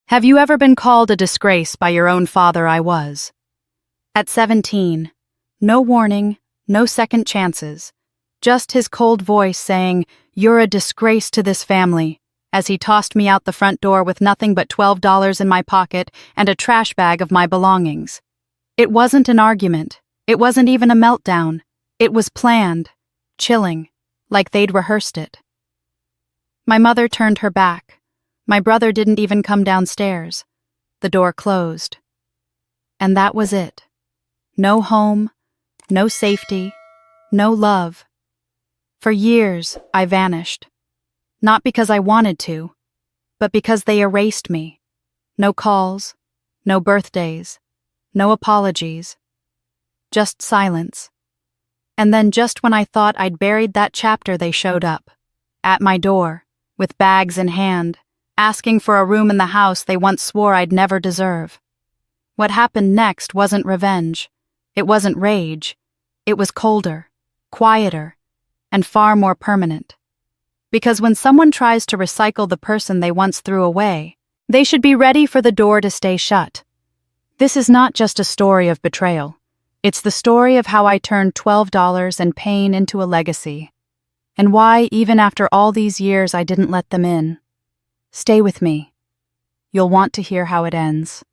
Have you ever been called a disgrace by your own father? I was. At 17, no warning, no second chances. Just his cold voice saying, "You're a disgrace to this family," as he tossed me out the front door with nothing but $12 in my pocket and a trash bag of my belongings. It wasn't an argument. It wasn't even a meltdown. It was planned, chilling, like they'd rehearsed it. My mother turned her back. My brother didn't even come downstairs. The door closed. And that was it. No home, no safety, no love. For years, I vanished. Not because I wanted to, but because they erased me. No calls, no birthdays, no apologies. Just silence. And then just when I thought I'd buried that chapter, they showed up. At my door, with bags in hand, asking for a room in the house they once swore I'd never deserve. What happened next wasn't revenge. It wasn't rage. It was colder, quieter, and far more permanent. Because when someone tries to recycle the person they once threw away, they should be ready for the door to stay shut. This is not just a story of betrayal. It's the story of how I turned $12 and pain into a legacy, and why, even after all these years, I didn't let them in. Stay with me. You'll want to hear how it ends.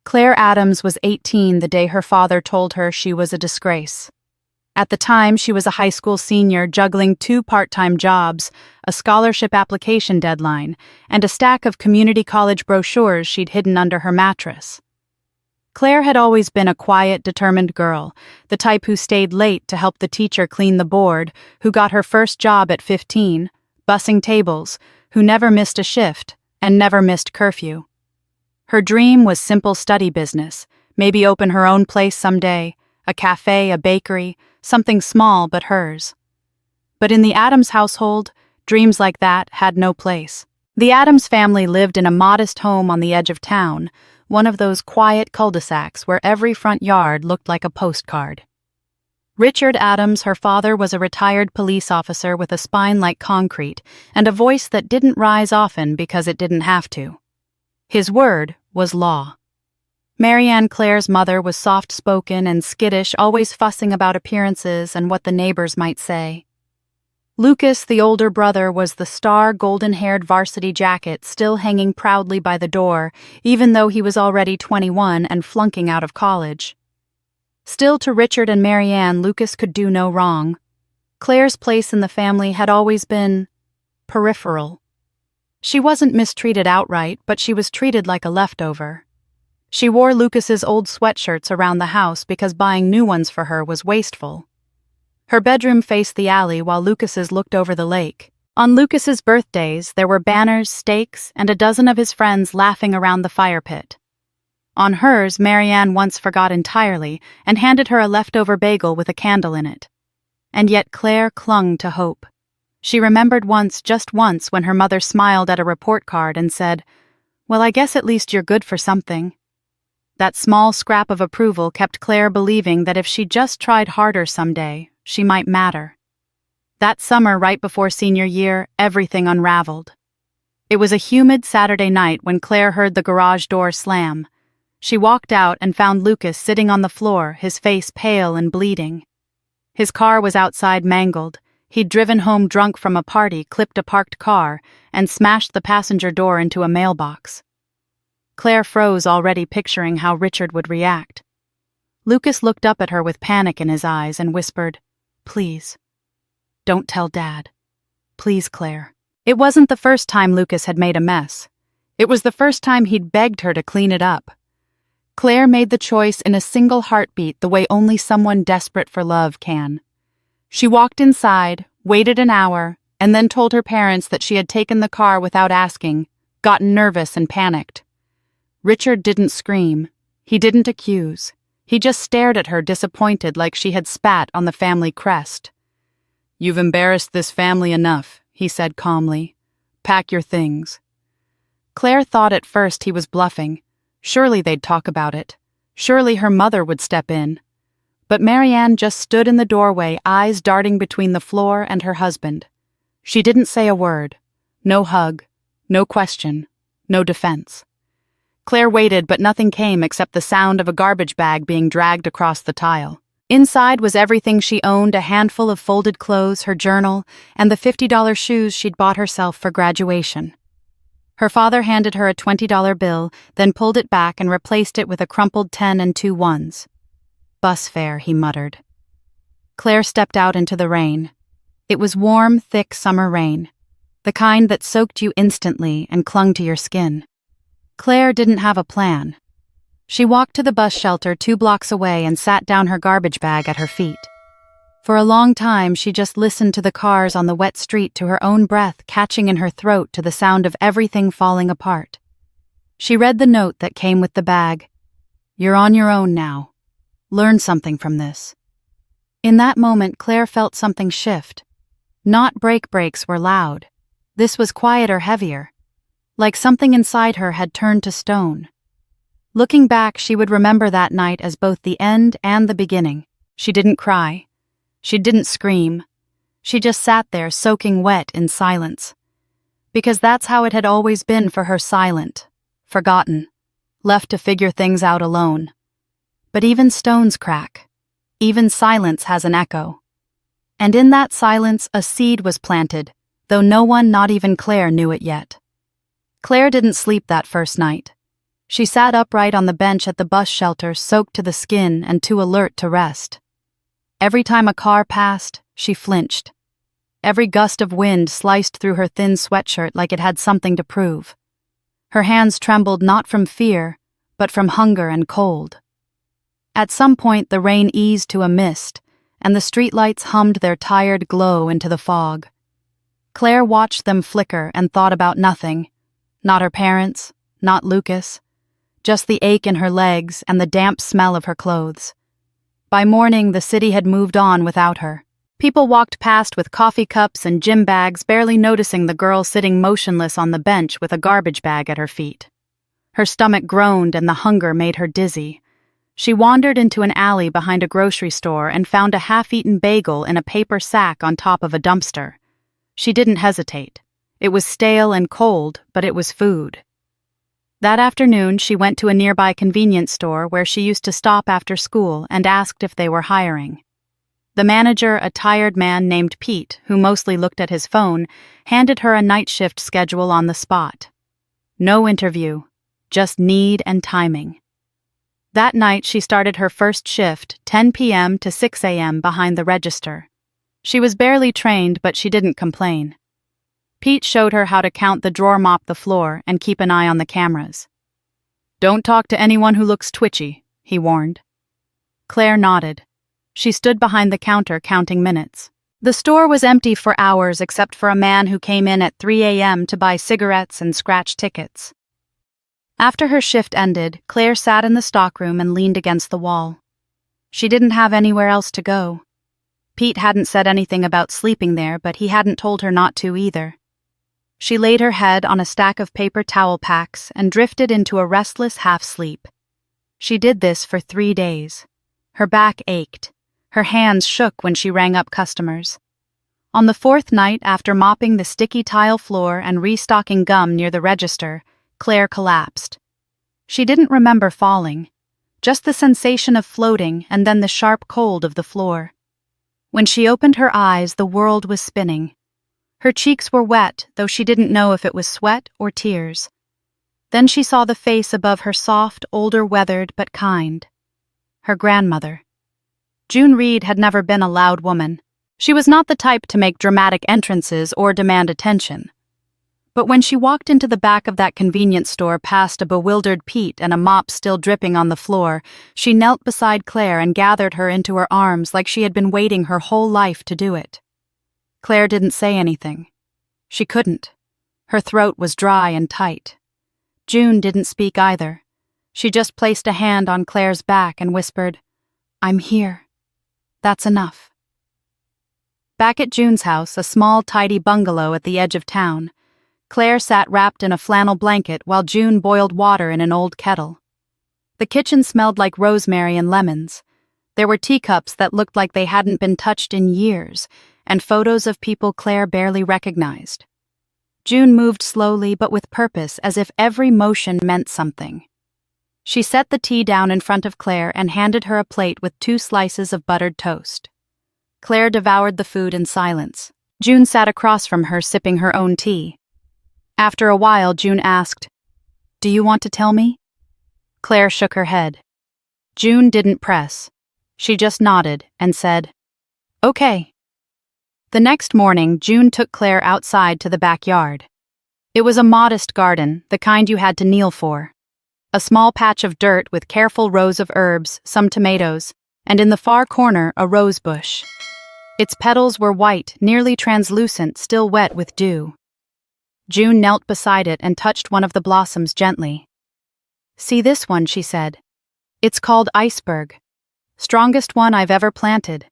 Claire Adams was 18 the day her father told her she was a disgrace. At the time, she was a high school senior juggling 2 part-time jobs, a scholarship application deadline, and a stack of community college brochures she'd hidden under her mattress. Claire had always been a quiet, determined girl, the type who stayed late to help the teacher clean the board, who got her first job at 15, bussing tables, who never missed a shift and never missed curfew. Her dream was simple study business, maybe open her own place someday, a cafe, a bakery, something small but hers. But in the Adams household, dreams like that had no place. The Adams family lived in a modest home on the edge of town, one of those quiet cul-de-sacs where every front yard looked like a postcard. Richard Adams, her father, was a retired police officer with a spine like concrete and a voice that didn't rise often because it didn't have to. His word was law. Marianne, Claire's mother, was soft-spoken and skittish, always fussing about appearances and what the neighbors might say. Lucas, the older brother, was the star golden-haired varsity jacket still hanging proudly by the door, even though he was already 21 and flunking out of college. Still, to Richard and Marianne, Lucas could do no wrong. Claire's place in the family had always been peripheral. She wasn't mistreated outright, but she was treated like a leftover. She wore Lucas's old sweatshirts around the house because buying new ones for her was wasteful. Her bedroom faced the alley while Lucas's looked over the lake. On Lucas's birthdays, there were banners, steaks, and a dozen of his friends laughing around the fire pit. On hers, Marianne once forgot entirely and handed her a leftover bagel with a candle in it. And yet Claire clung to hope. She remembered once, just once, when her mother smiled at a report card and said, "Well, I guess at least you're good for something." That small scrap of approval kept Claire believing that if she just tried harder someday, she might matter. That summer, right before senior year, everything unraveled. It was a humid Saturday night when Claire heard the garage door slam. She walked out and found Lucas sitting on the floor, his face pale and bleeding. His car was outside mangled. He'd driven home drunk from a party, clipped a parked car, and smashed the passenger door into a mailbox. Claire froze, already picturing how Richard would react. Lucas looked up at her with panic in his eyes and whispered, "Please, don't tell Dad. Please, Claire." It wasn't the first time Lucas had made a mess. It was the first time he'd begged her to clean it up. Claire made the choice in a single heartbeat, the way only someone desperate for love can. She walked inside, waited an hour, and then told her parents that she had taken the car without asking, gotten nervous and panicked. Richard didn't scream. He didn't accuse. He just stared at her, disappointed, like she had spat on the family crest. "You've embarrassed this family enough," he said calmly. "Pack your things." Claire thought at first he was bluffing. Surely they'd talk about it. Surely her mother would step in. But Marianne just stood in the doorway, eyes darting between the floor and her husband. She didn't say a word. No hug. No question. No defense. Claire waited, but nothing came except the sound of a garbage bag being dragged across the tile. Inside was everything she owned, a handful of folded clothes, her journal, and the $50 shoes she'd bought herself for graduation. Her father handed her a $20 bill, then pulled it back and replaced it with a crumpled 10 and 2 ones. "Bus fare," he muttered. Claire stepped out into the rain. It was warm, thick summer rain, the kind that soaked you instantly and clung to your skin. Claire didn't have a plan. She walked to the bus shelter 2 blocks away and sat down, her garbage bag at her feet. For a long time, she just listened to the cars on the wet street, to her own breath catching in her throat, to the sound of everything falling apart. She read the note that came with the bag. "You're on your own now. Learn something from this." In that moment, Claire felt something shift. Not brake brakes were loud. This was quieter, heavier. Like something inside her had turned to stone. Looking back, she would remember that night as both the end and the beginning. She didn't cry. She didn't scream. She just sat there, soaking wet in silence. Because that's how it had always been for her, silent, forgotten, left to figure things out alone. But even stones crack. Even silence has an echo. And in that silence, a seed was planted, though no one, not even Claire, knew it yet. Claire didn't sleep that first night. She sat upright on the bench at the bus shelter, soaked to the skin and too alert to rest. Every time a car passed, she flinched. Every gust of wind sliced through her thin sweatshirt like it had something to prove. Her hands trembled not from fear, but from hunger and cold. At some point, the rain eased to a mist, and the streetlights hummed their tired glow into the fog. Claire watched them flicker and thought about nothing. Not her parents, not Lucas. Just the ache in her legs and the damp smell of her clothes. By morning, the city had moved on without her. People walked past with coffee cups and gym bags, barely noticing the girl sitting motionless on the bench with a garbage bag at her feet. Her stomach groaned and the hunger made her dizzy. She wandered into an alley behind a grocery store and found a half-eaten bagel in a paper sack on top of a dumpster. She didn't hesitate. It was stale and cold, but it was food. That afternoon, she went to a nearby convenience store where she used to stop after school and asked if they were hiring. The manager, a tired man named Pete, who mostly looked at his phone, handed her a night shift schedule on the spot. No interview, just need and timing. That night, she started her first shift, 10 p.m. to 6 a.m. behind the register. She was barely trained, but she didn't complain. Pete showed her how to count the drawer, mop the floor, and keep an eye on the cameras. "Don't talk to anyone who looks twitchy," he warned. Claire nodded. She stood behind the counter counting minutes. The store was empty for hours except for a man who came in at 3 a.m. to buy cigarettes and scratch tickets. After her shift ended, Claire sat in the stockroom and leaned against the wall. She didn't have anywhere else to go. Pete hadn't said anything about sleeping there, but he hadn't told her not to either. She laid her head on a stack of paper towel packs and drifted into a restless half-sleep. She did this for 3 days. Her back ached. Her hands shook when she rang up customers. On the 4th night, after mopping the sticky tile floor and restocking gum near the register, Claire collapsed. She didn't remember falling, just the sensation of floating and then the sharp cold of the floor. When she opened her eyes, the world was spinning. Her cheeks were wet, though she didn't know if it was sweat or tears. Then she saw the face above her, soft, older, weathered, but kind. Her grandmother. June Reed had never been a loud woman. She was not the type to make dramatic entrances or demand attention. But when she walked into the back of that convenience store past a bewildered Pete and a mop still dripping on the floor, she knelt beside Claire and gathered her into her arms like she had been waiting her whole life to do it. Claire didn't say anything. She couldn't. Her throat was dry and tight. June didn't speak either. She just placed a hand on Claire's back and whispered, "I'm here. That's enough." Back at June's house, a small, tidy bungalow at the edge of town, Claire sat wrapped in a flannel blanket while June boiled water in an old kettle. The kitchen smelled like rosemary and lemons. There were teacups that looked like they hadn't been touched in years, and photos of people Claire barely recognized. June moved slowly but with purpose, as if every motion meant something. She set the tea down in front of Claire and handed her a plate with 2 slices of buttered toast. Claire devoured the food in silence. June sat across from her, sipping her own tea. After a while, June asked, "Do you want to tell me?" Claire shook her head. June didn't press. She just nodded and said, "Okay." The next morning, June took Claire outside to the backyard. It was a modest garden, the kind you had to kneel for. A small patch of dirt with careful rows of herbs, some tomatoes, and in the far corner a rose bush. Its petals were white, nearly translucent, still wet with dew. June knelt beside it and touched one of the blossoms gently. "See this one," she said. "It's called Iceberg. Strongest one I've ever planted.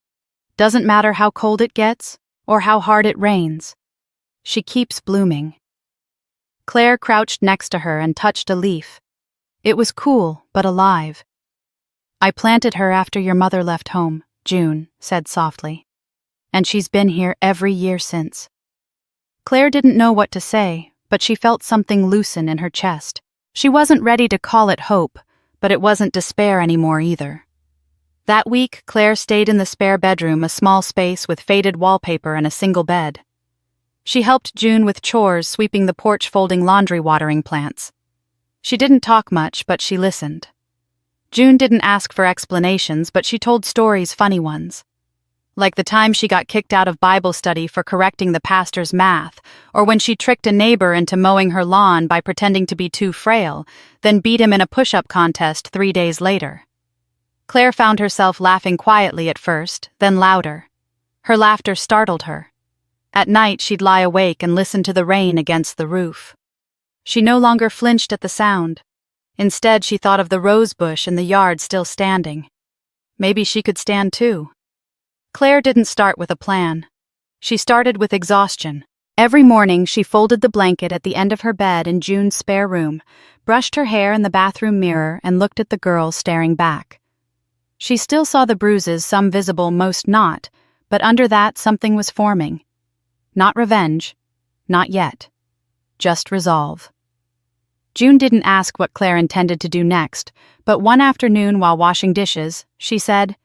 Doesn't matter how cold it gets, or how hard it rains. She keeps blooming." Claire crouched next to her and touched a leaf. It was cool, but alive. "I planted her after your mother left home," June said softly. "And she's been here every year since." Claire didn't know what to say, but she felt something loosen in her chest. She wasn't ready to call it hope, but it wasn't despair anymore either. That week, Claire stayed in the spare bedroom, a small space with faded wallpaper and a single bed. She helped June with chores, sweeping the porch, folding laundry, watering plants. She didn't talk much, but she listened. June didn't ask for explanations, but she told stories, funny ones. Like the time she got kicked out of Bible study for correcting the pastor's math, or when she tricked a neighbor into mowing her lawn by pretending to be too frail, then beat him in a push-up contest 3 days later. Claire found herself laughing quietly at first, then louder. Her laughter startled her. At night, she'd lie awake and listen to the rain against the roof. She no longer flinched at the sound. Instead, she thought of the rose bush in the yard still standing. Maybe she could stand too. Claire didn't start with a plan. She started with exhaustion. Every morning, she folded the blanket at the end of her bed in June's spare room, brushed her hair in the bathroom mirror, and looked at the girl staring back. She still saw the bruises, some visible, most not, but under that something was forming. Not revenge. Not yet. Just resolve. June didn't ask what Claire intended to do next, but one afternoon while washing dishes, she said,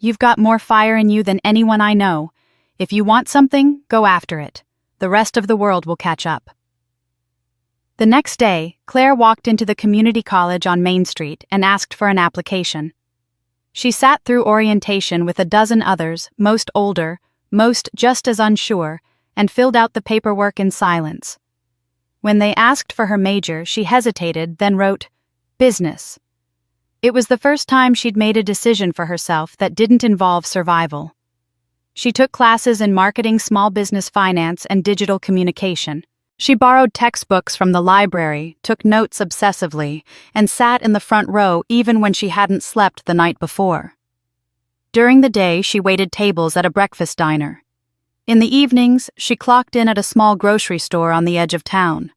"You've got more fire in you than anyone I know. If you want something, go after it. The rest of the world will catch up." The next day, Claire walked into the community college on Main Street and asked for an application. She sat through orientation with a dozen others, most older, most just as unsure, and filled out the paperwork in silence. When they asked for her major, she hesitated, then wrote, "Business." It was the first time she'd made a decision for herself that didn't involve survival. She took classes in marketing, small business finance, and digital communication. She borrowed textbooks from the library, took notes obsessively, and sat in the front row even when she hadn't slept the night before. During the day, she waited tables at a breakfast diner. In the evenings, she clocked in at a small grocery store on the edge of town.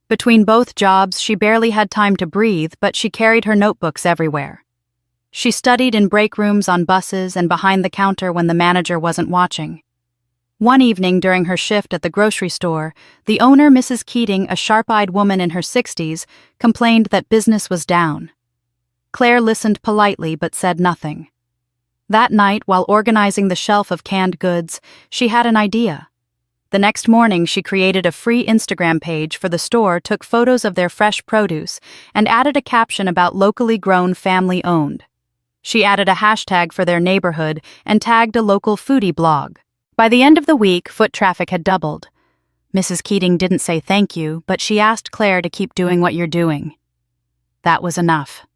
Between both jobs, she barely had time to breathe, but she carried her notebooks everywhere. She studied in break rooms, on buses, and behind the counter when the manager wasn't watching. One evening during her shift at the grocery store, the owner, Mrs. Keating, a sharp-eyed woman in her 60s, complained that business was down. Claire listened politely but said nothing. That night, while organizing the shelf of canned goods, she had an idea. The next morning, she created a free Instagram page for the store, took photos of their fresh produce, and added a caption about locally grown, family-owned. She added a hashtag for their neighborhood and tagged a local foodie blog. By the end of the week, foot traffic had doubled. Mrs. Keating didn't say thank you, but she asked Claire to keep doing what you're doing. That was enough.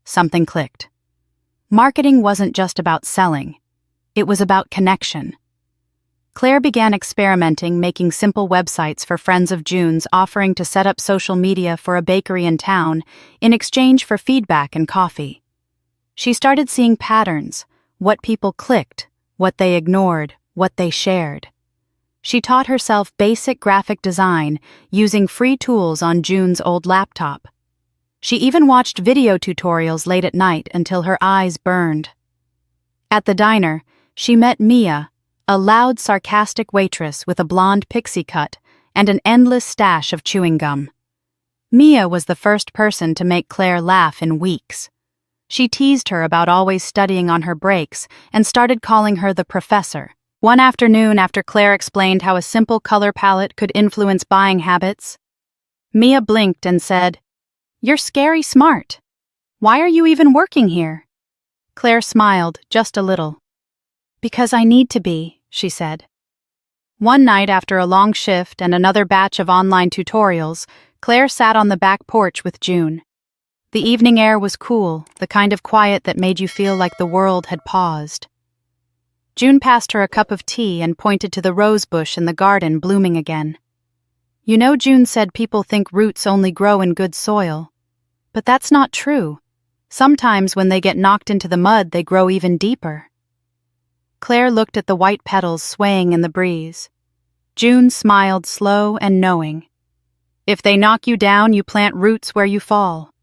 Something clicked. Marketing wasn't just about selling. It was about connection. Claire began experimenting, making simple websites for friends of June's, offering to set up social media for a bakery in town in exchange for feedback and coffee. She started seeing patterns, what people clicked, what they ignored, what they shared. She taught herself basic graphic design using free tools on June's old laptop. She even watched video tutorials late at night until her eyes burned. At the diner, she met Mia, a loud, sarcastic waitress with a blonde pixie cut and an endless stash of chewing gum. Mia was the first person to make Claire laugh in weeks. She teased her about always studying on her breaks and started calling her the professor. One afternoon, after Claire explained how a simple color palette could influence buying habits, Mia blinked and said, "You're scary smart. Why are you even working here?" Claire smiled, just a little. "Because I need to be," she said. One night after a long shift and another batch of online tutorials, Claire sat on the back porch with June. The evening air was cool, the kind of quiet that made you feel like the world had paused. June passed her a cup of tea and pointed to the rose bush in the garden blooming again. "You know, June said people think roots only grow in good soil. But that's not true. Sometimes when they get knocked into the mud, they grow even deeper." Claire looked at the white petals swaying in the breeze. June smiled, slow and knowing. "If they knock you down, you plant roots where you fall."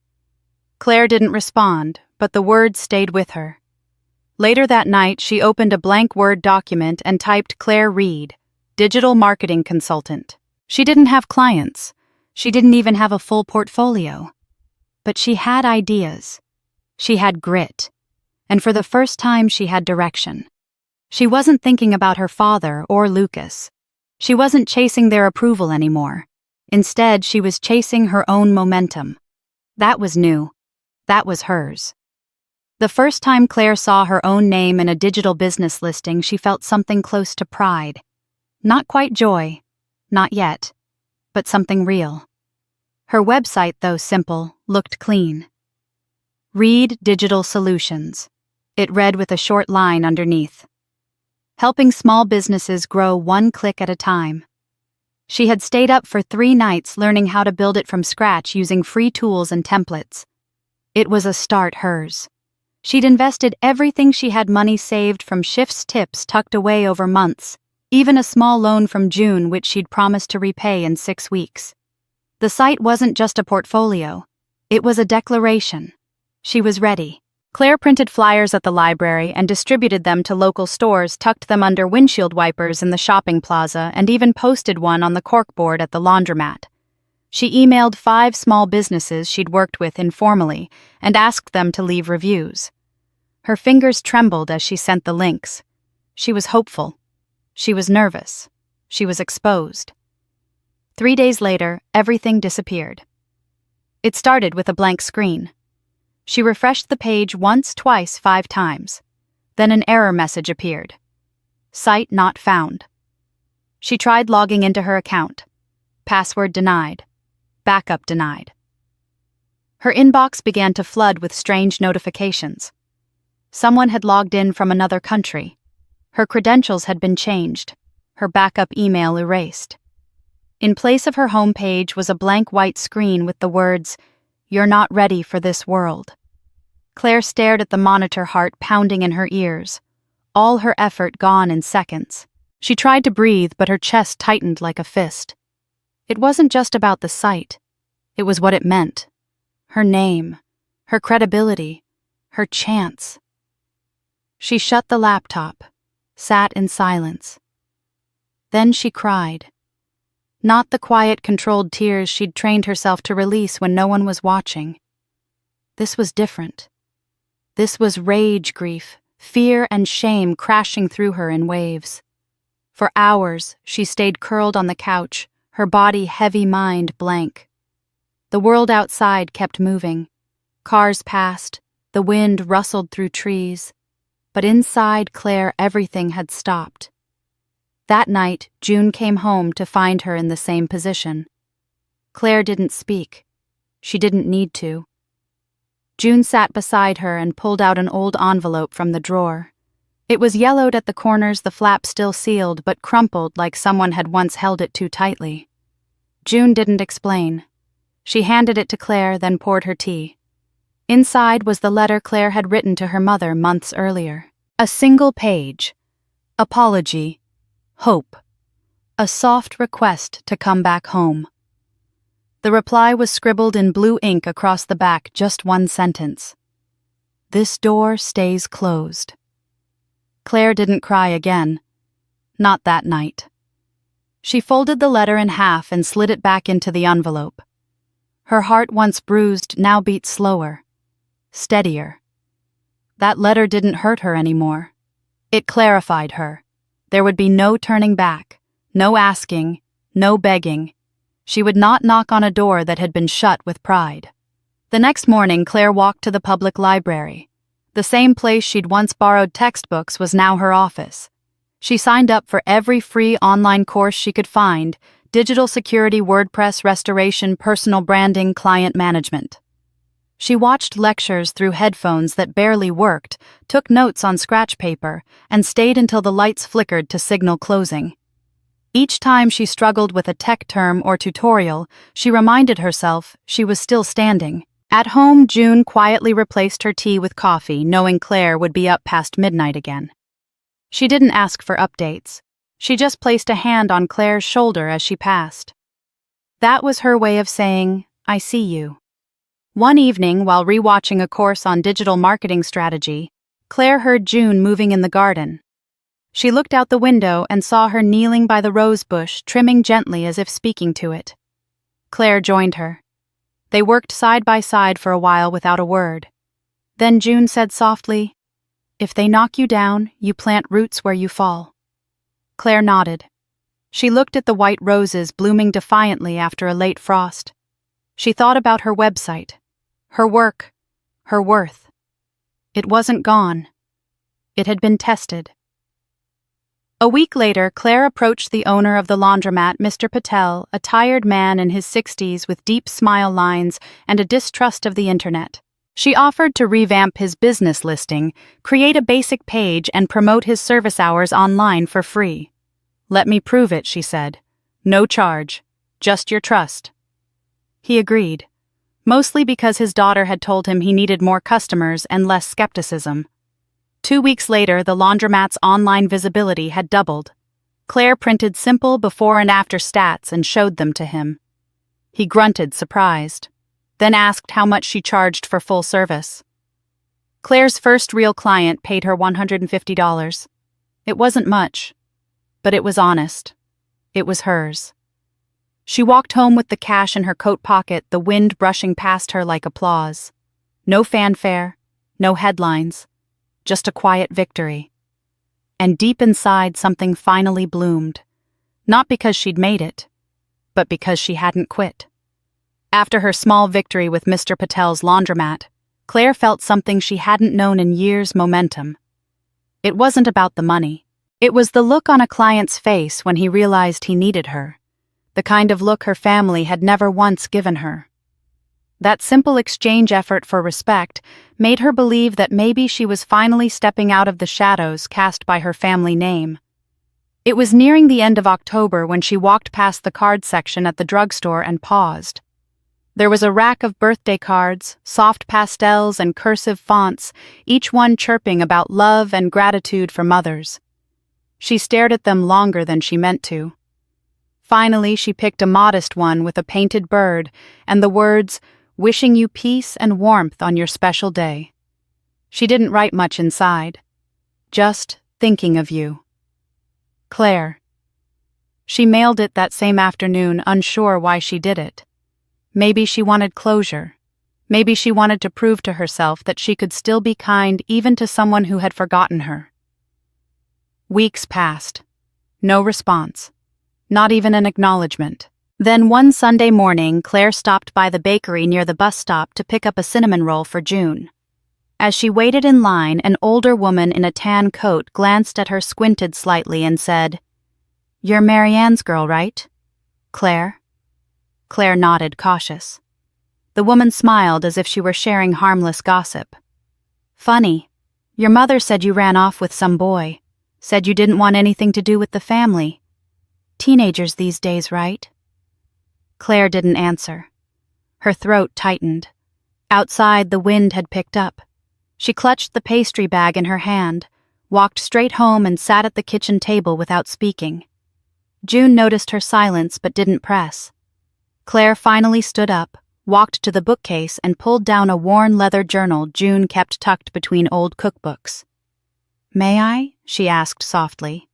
Claire didn't respond, but the words stayed with her. Later that night, she opened a blank Word document and typed Claire Reed, digital marketing consultant. She didn't have clients. She didn't even have a full portfolio. But she had ideas. She had grit. And for the first time, she had direction. She wasn't thinking about her father or Lucas. She wasn't chasing their approval anymore. Instead, she was chasing her own momentum. That was new. That was hers. The first time Claire saw her own name in a digital business listing, she felt something close to pride. Not quite joy. Not yet. But something real. Her website, though simple, looked clean. Reed Digital Solutions. It read with a short line underneath. Helping small businesses grow one click at a time. She had stayed up for 3 nights learning how to build it from scratch using free tools and templates. It was a start hers. She'd invested everything she had, money saved from Shift's tips tucked away over months, even a small loan from June which she'd promised to repay in 6 weeks. The site wasn't just a portfolio. It was a declaration. She was ready. Claire printed flyers at the library and distributed them to local stores, tucked them under windshield wipers in the shopping plaza, and even posted one on the corkboard at the laundromat. She emailed 5 small businesses she'd worked with informally and asked them to leave reviews. Her fingers trembled as she sent the links. She was hopeful. She was nervous. She was exposed. 3 days later, everything disappeared. It started with a blank screen. She refreshed the page once, twice, 5 times. Then an error message appeared. Site not found. She tried logging into her account. Password denied. Backup denied. Her inbox began to flood with strange notifications. Someone had logged in from another country. Her credentials had been changed. Her backup email erased. In place of her home page was a blank white screen with the words, "You're not ready for this world." Claire stared at the monitor, heart pounding in her ears. All her effort gone in seconds. She tried to breathe, but her chest tightened like a fist. It wasn't just about the site. It was what it meant. Her name. Her credibility. Her chance. She shut the laptop, sat in silence. Then she cried. Not the quiet, controlled tears she'd trained herself to release when no one was watching. This was different. This was rage grief, fear and shame crashing through her in waves. For hours, she stayed curled on the couch, her body heavy, mind blank. The world outside kept moving. Cars passed, the wind rustled through trees. But inside Claire, everything had stopped. That night, June came home to find her in the same position. Claire didn't speak. She didn't need to. June sat beside her and pulled out an old envelope from the drawer. It was yellowed at the corners, the flap still sealed, but crumpled like someone had once held it too tightly. June didn't explain. She handed it to Claire, then poured her tea. Inside was the letter Claire had written to her mother months earlier. A single page. Apology. Hope. A soft request to come back home. The reply was scribbled in blue ink across the back, just one sentence. This door stays closed. Claire didn't cry again. Not that night. She folded the letter in half and slid it back into the envelope. Her heart, once bruised, now beat slower, steadier. That letter didn't hurt her anymore. It clarified her. There would be no turning back, no asking, no begging. She would not knock on a door that had been shut with pride. The next morning, Claire walked to the public library. The same place she'd once borrowed textbooks was now her office. She signed up for every free online course she could find: digital security, WordPress restoration, personal branding, client management. She watched lectures through headphones that barely worked, took notes on scratch paper, and stayed until the lights flickered to signal closing. Each time she struggled with a tech term or tutorial, she reminded herself she was still standing. At home, June quietly replaced her tea with coffee, knowing Claire would be up past midnight again. She didn't ask for updates. She just placed a hand on Claire's shoulder as she passed. That was her way of saying, "I see you." One evening, while rewatching a course on digital marketing strategy, Claire heard June moving in the garden. She looked out the window and saw her kneeling by the rose bush, trimming gently as if speaking to it. Claire joined her. They worked side by side for a while without a word. Then June said softly, "If they knock you down, you plant roots where you fall." Claire nodded. She looked at the white roses blooming defiantly after a late frost. She thought about her website, her work, her worth. It wasn't gone. It had been tested. A week later, Claire approached the owner of the laundromat, Mr. Patel, a tired man in his 60s with deep smile lines and a distrust of the internet. She offered to revamp his business listing, create a basic page, and promote his service hours online for free. "Let me prove it," she said. "No charge, just your trust." He agreed, mostly because his daughter had told him he needed more customers and less skepticism. 2 weeks later, the laundromat's online visibility had doubled. Claire printed simple before and after stats and showed them to him. He grunted, surprised, then asked how much she charged for full service. Claire's first real client paid her $150. It wasn't much, but it was honest. It was hers. She walked home with the cash in her coat pocket, the wind brushing past her like applause. No fanfare, no headlines, just a quiet victory. And deep inside, something finally bloomed. Not because she'd made it, but because she hadn't quit. After her small victory with Mr. Patel's laundromat, Claire felt something she hadn't known in years: momentum. It wasn't about the money. It was the look on a client's face when he realized he needed her, the kind of look her family had never once given her. That simple exchange effort for respect made her believe that maybe she was finally stepping out of the shadows cast by her family name. It was nearing the end of October when she walked past the card section at the drugstore and paused. There was a rack of birthday cards, soft pastels and cursive fonts, each one chirping about love and gratitude for mothers. She stared at them longer than she meant to. Finally, she picked a modest one with a painted bird and the words, "Wishing you peace and warmth on your special day." She didn't write much inside. Just thinking of you. Claire. She mailed it that same afternoon, unsure why she did it. Maybe she wanted closure. Maybe she wanted to prove to herself that she could still be kind even to someone who had forgotten her. Weeks passed. No response. Not even an acknowledgement. Then one Sunday morning, Claire stopped by the bakery near the bus stop to pick up a cinnamon roll for June. As she waited in line, an older woman in a tan coat glanced at her, squinted slightly, and said, "You're Marianne's girl, right? Claire?" Claire nodded, cautious. The woman smiled as if she were sharing harmless gossip. "Funny. Your mother said you ran off with some boy. Said you didn't want anything to do with the family. Teenagers these days, right?" Claire didn't answer. Her throat tightened. Outside, the wind had picked up. She clutched the pastry bag in her hand, walked straight home, and sat at the kitchen table without speaking. June noticed her silence but didn't press. Claire finally stood up, walked to the bookcase, and pulled down a worn leather journal June kept tucked between old cookbooks. "May I?" she asked softly.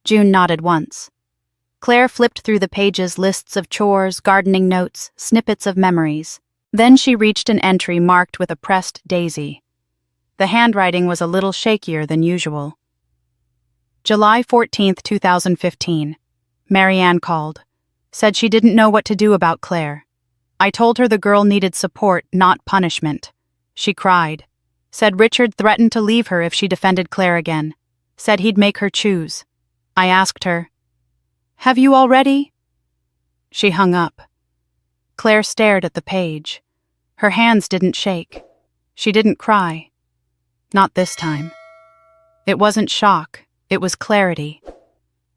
June nodded once. Claire flipped through the pages, lists of chores, gardening notes, snippets of memories. Then she reached an entry marked with a pressed daisy. The handwriting was a little shakier than usual. July 14th, 2015. Marianne called. Said she didn't know what to do about Claire. I told her the girl needed support, not punishment. She cried. Said Richard threatened to leave her if she defended Claire again. Said he'd make her choose. I asked her, "Have you already?" She hung up. Claire stared at the page. Her hands didn't shake. She didn't cry. Not this time. It wasn't shock, it was clarity.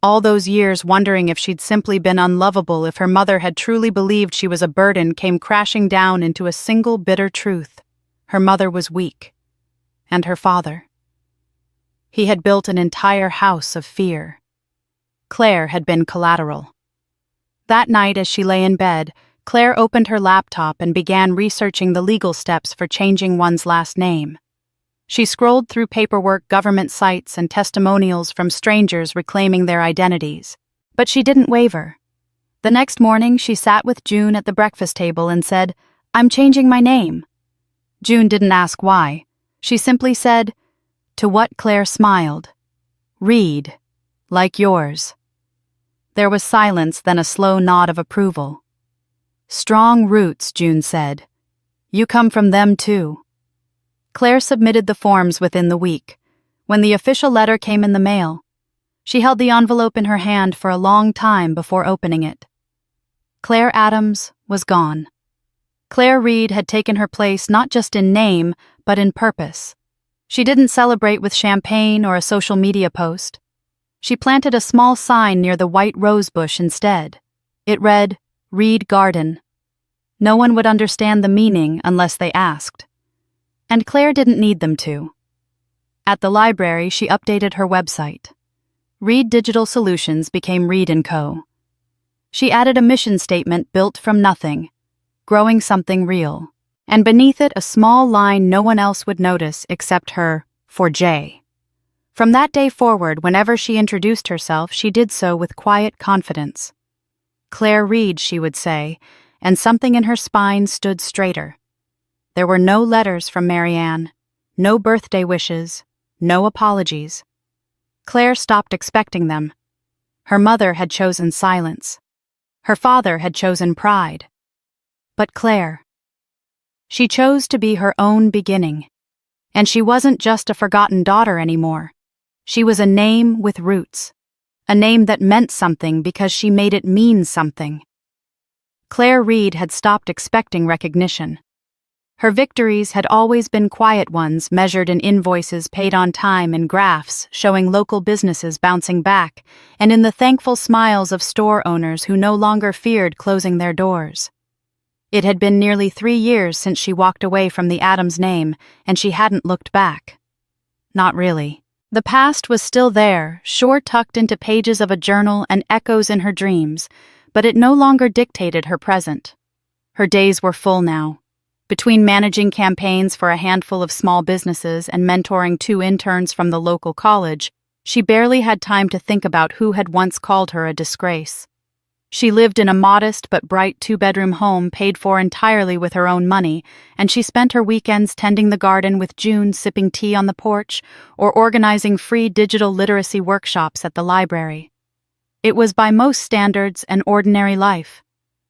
All those years wondering if she'd simply been unlovable, if her mother had truly believed she was a burden, came crashing down into a single bitter truth. Her mother was weak. And her father. He had built an entire house of fear. Claire had been collateral. That night, as she lay in bed, Claire opened her laptop and began researching the legal steps for changing one's last name. She scrolled through paperwork, government sites, and testimonials from strangers reclaiming their identities. But she didn't waver. The next morning, she sat with June at the breakfast table and said, "I'm changing my name." June didn't ask why. She simply said, to what Claire smiled, "Reed, like yours." There was silence, then a slow nod of approval. "Strong roots," June said. "You come from them too." Claire submitted the forms within the week. When the official letter came in the mail, she held the envelope in her hand for a long time before opening it. Claire Adams was gone. Claire Reed had taken her place not just in name, but in purpose. She didn't celebrate with champagne or a social media post. She planted a small sign near the white rose bush instead. It read, "Reed Garden." No one would understand the meaning unless they asked. And Claire didn't need them to. At the library, she updated her website. Reed Digital Solutions became Reed & Co. She added a mission statement built from nothing, growing something real, and beneath it a small line no one else would notice except her, "For Jay." From that day forward, whenever she introduced herself, she did so with quiet confidence. "Claire Reed," she would say, and something in her spine stood straighter. There were no letters from Marianne, no birthday wishes, no apologies. Claire stopped expecting them. Her mother had chosen silence. Her father had chosen pride. But Claire, she chose to be her own beginning. And she wasn't just a forgotten daughter anymore. She was a name with roots. A name that meant something because she made it mean something. Claire Reed had stopped expecting recognition. Her victories had always been quiet ones, measured in invoices paid on time and graphs showing local businesses bouncing back, and in the thankful smiles of store owners who no longer feared closing their doors. It had been nearly 3 years since she walked away from the Adams name, and she hadn't looked back. Not really. The past was still there, sure tucked into pages of a journal and echoes in her dreams, but it no longer dictated her present. Her days were full now. Between managing campaigns for a handful of small businesses and mentoring 2 interns from the local college, she barely had time to think about who had once called her a disgrace. She lived in a modest but bright 2-bedroom home paid for entirely with her own money, and she spent her weekends tending the garden with June, sipping tea on the porch, or organizing free digital literacy workshops at the library. It was by most standards an ordinary life,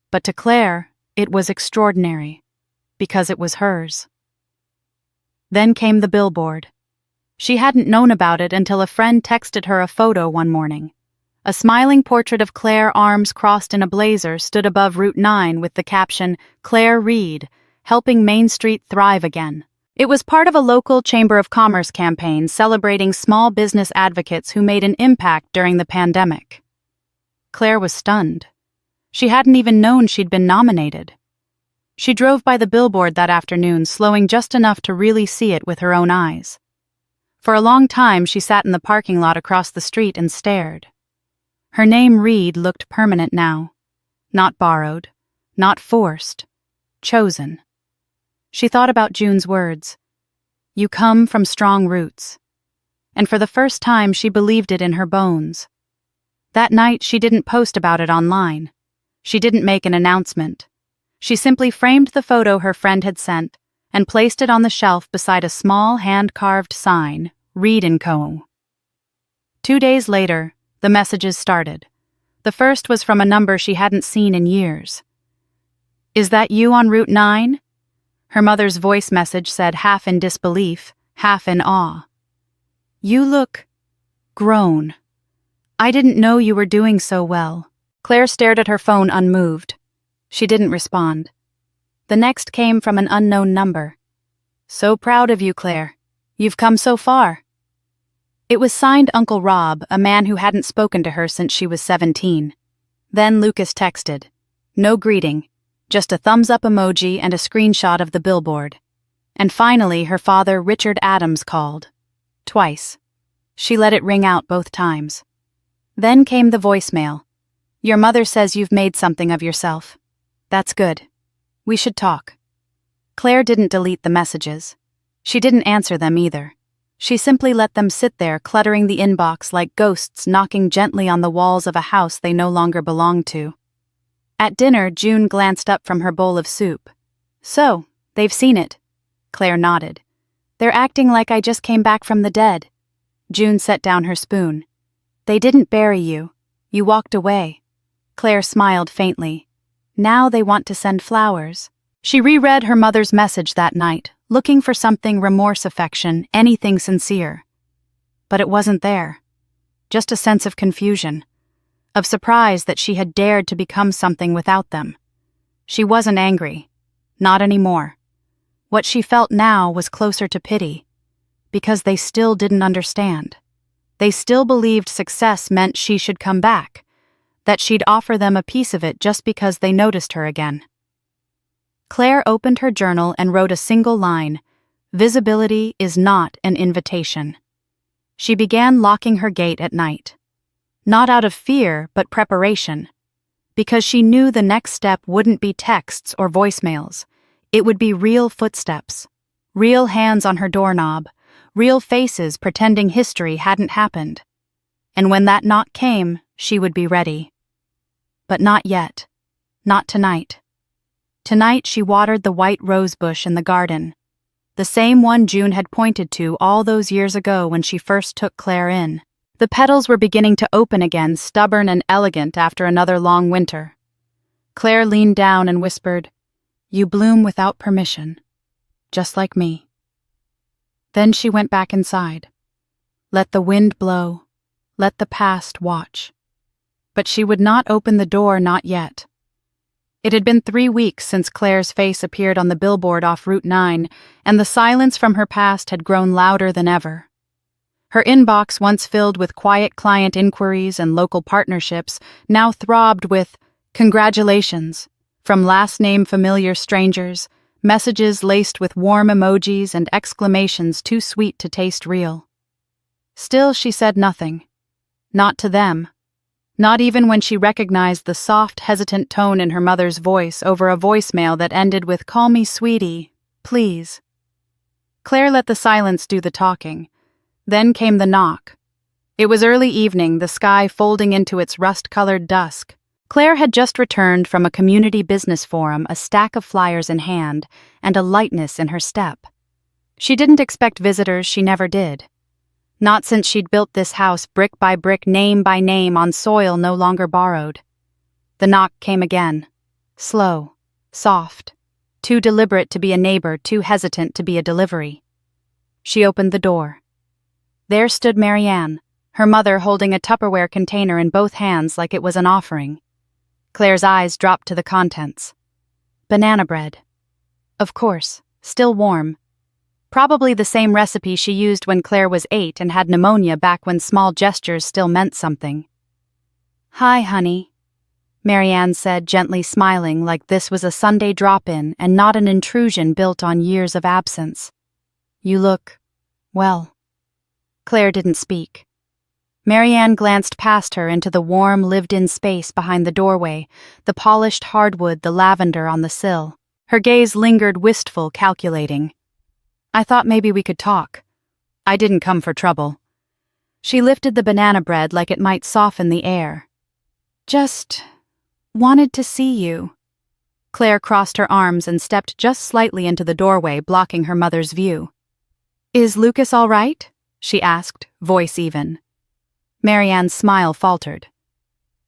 but to Claire, it was extraordinary. Because it was hers. Then came the billboard. She hadn't known about it until a friend texted her a photo one morning. A smiling portrait of Claire, arms crossed in a blazer, stood above Route 9 with the caption, "Claire Reed, helping Main Street thrive again." It was part of a local Chamber of Commerce campaign celebrating small business advocates who made an impact during the pandemic. Claire was stunned. She hadn't even known she'd been nominated. She drove by the billboard that afternoon, slowing just enough to really see it with her own eyes. For a long time, she sat in the parking lot across the street and stared. Her name, Reed, looked permanent now. Not borrowed, not forced, chosen. She thought about June's words. "You come from strong roots." And for the first time, she believed it in her bones. That night, she didn't post about it online. She didn't make an announcement. She simply framed the photo her friend had sent and placed it on the shelf beside a small hand-carved sign, Reed & Co. 2 days later, the messages started. The first was from a number she hadn't seen in years. "Is that you on Route 9? Her mother's voice message said, half in disbelief, half in awe. "You look grown. I didn't know you were doing so well." Claire stared at her phone unmoved. She didn't respond. The next came from an unknown number. "So proud of you, Claire. You've come so far." It was signed Uncle Rob, a man who hadn't spoken to her since she was 17. Then Lucas texted. No greeting, just a thumbs-up emoji and a screenshot of the billboard. And finally, her father, Richard Adams, called. Twice. She let it ring out both times. Then came the voicemail. "Your mother says you've made something of yourself. That's good. We should talk." Claire didn't delete the messages. She didn't answer them either. She simply let them sit there, cluttering the inbox like ghosts knocking gently on the walls of a house they no longer belonged to. At dinner, June glanced up from her bowl of soup. "So, they've seen it." Claire nodded. "They're acting like I just came back from the dead." June set down her spoon. "They didn't bury you. You walked away." Claire smiled faintly. "Now they want to send flowers." She reread her mother's message that night, looking for something remorse, affection, anything sincere. But it wasn't there. Just a sense of confusion, of surprise that she had dared to become something without them. She wasn't angry. Not anymore. What she felt now was closer to pity, because they still didn't understand. They still believed success meant she should come back, that she'd offer them a piece of it just because they noticed her again. Claire opened her journal and wrote a single line, "Visibility is not an invitation." She began locking her gate at night. Not out of fear, but preparation. Because she knew the next step wouldn't be texts or voicemails. It would be real footsteps, real hands on her doorknob, real faces pretending history hadn't happened. And when that knock came, she would be ready. But not yet. Not tonight. Tonight she watered the white rose bush in the garden, the same one June had pointed to all those years ago when she first took Claire in. The petals were beginning to open again, stubborn and elegant after another long winter. Claire leaned down and whispered, "You bloom without permission, just like me." Then she went back inside. Let the wind blow, let the past watch. But she would not open the door, not yet. It had been 3 weeks since Claire's face appeared on the billboard off Route 9, and the silence from her past had grown louder than ever. Her inbox, once filled with quiet client inquiries and local partnerships, now throbbed with "Congratulations" from last-name familiar strangers, messages laced with warm emojis and exclamations too sweet to taste real. Still, she said nothing. Not to them. Not even when she recognized the soft, hesitant tone in her mother's voice over a voicemail that ended with "Call me sweetie, please." Claire let the silence do the talking. Then came the knock. It was early evening, the sky folding into its rust-colored dusk. Claire had just returned from a community business forum, a stack of flyers in hand, and a lightness in her step. She didn't expect visitors, she never did. Not since she'd built this house brick by brick, name by name, on soil no longer borrowed. The knock came again. Slow, soft, too deliberate to be a neighbor, too hesitant to be a delivery. She opened the door. There stood Marianne, her mother holding a Tupperware container in both hands like it was an offering. Claire's eyes dropped to the contents. Banana bread. Of course, still warm. Probably the same recipe she used when Claire was 8 and had pneumonia, back when small gestures still meant something. "Hi, honey," Marianne said, gently smiling like this was a Sunday drop-in and not an intrusion built on years of absence. "You look, well." Claire didn't speak. Marianne glanced past her into the warm, lived-in space behind the doorway, the polished hardwood, the lavender on the sill. Her gaze lingered, wistful, calculating. "I thought maybe we could talk. I didn't come for trouble." She lifted the banana bread like it might soften the air. Just wanted to see you. Claire crossed her arms and stepped just slightly into the doorway, blocking her mother's view. Is Lucas all right? She asked, voice even. Marianne's smile faltered.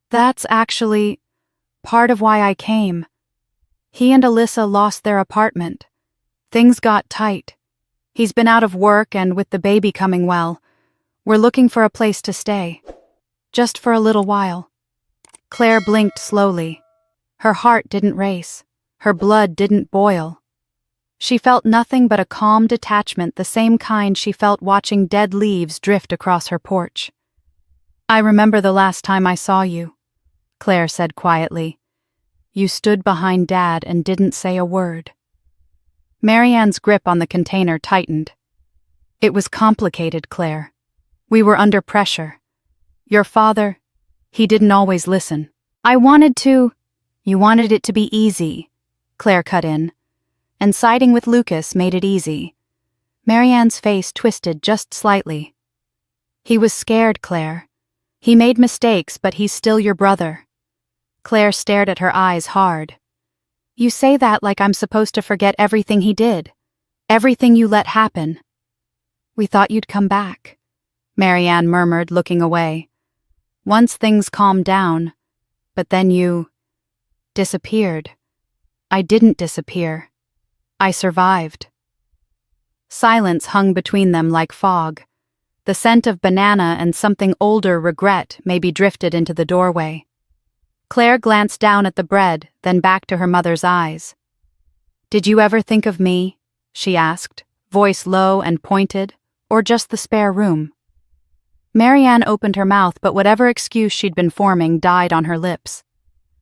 That's actually part of why I came. He and Alyssa lost their apartment. Things got tight. He's been out of work, and with the baby coming, well, we're looking for a place to stay. Just for a little while. Claire blinked slowly. Her heart didn't race. Her blood didn't boil. She felt nothing but a calm detachment, the same kind she felt watching dead leaves drift across her porch. I remember the last time I saw you, Claire said quietly. You stood behind Dad and didn't say a word. Marianne's grip on the container tightened. It was complicated, Claire. We were under pressure. Your father, he didn't always listen. You wanted it to be easy, Claire cut in. And siding with Lucas made it easy. Marianne's face twisted just slightly. He was scared, Claire. He made mistakes, but he's still your brother. Claire stared at her eyes hard. You say that like I'm supposed to forget everything he did. Everything you let happen. We thought you'd come back, Marianne murmured, looking away. Once things calmed down, but then you disappeared. I didn't disappear. I survived. Silence hung between them like fog. The scent of banana and something older regret maybe drifted into the doorway. Claire glanced down at the bread, then back to her mother's eyes. Did you ever think of me? She asked, voice low and pointed, or just the spare room? Marianne opened her mouth, but whatever excuse she'd been forming died on her lips.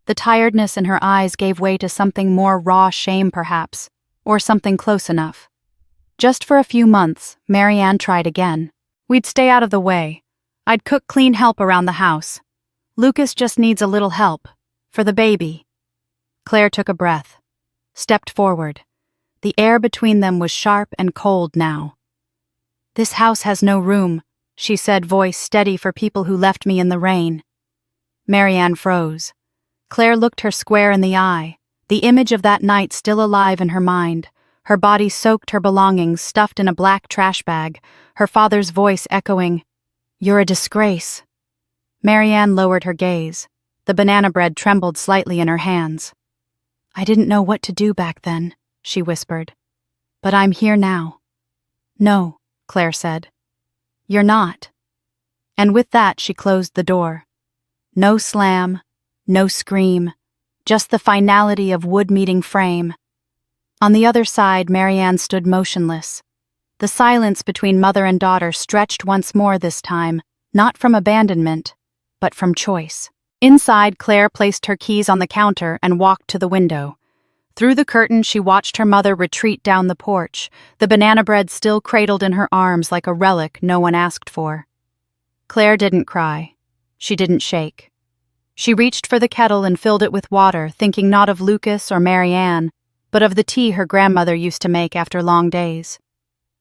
The tiredness in her eyes gave way to something more raw shame, perhaps, or something close enough. Just for a few months, Marianne tried again. We'd stay out of the way. I'd cook clean help around the house. Lucas just needs a little help. For the baby. Claire took a breath. Stepped forward. The air between them was sharp and cold now. This house has no room, she said, voice steady for people who left me in the rain. Marianne froze. Claire looked her square in the eye, the image of that night still alive in her mind. Her body soaked, her belongings stuffed in a black trash bag, her father's voice echoing, "You're a disgrace." Marianne lowered her gaze. The banana bread trembled slightly in her hands. I didn't know what to do back then, she whispered. But I'm here now. No, Claire said. You're not. And with that she closed the door. No slam, no scream, just the finality of wood meeting frame. On the other side, Marianne stood motionless. The silence between mother and daughter stretched once more this time, not from abandonment, but from choice. Inside, Claire placed her keys on the counter and walked to the window. Through the curtain, she watched her mother retreat down the porch, the banana bread still cradled in her arms like a relic no one asked for. Claire didn't cry. She didn't shake. She reached for the kettle and filled it with water, thinking not of Lucas or Marianne, but of the tea her grandmother used to make after long days.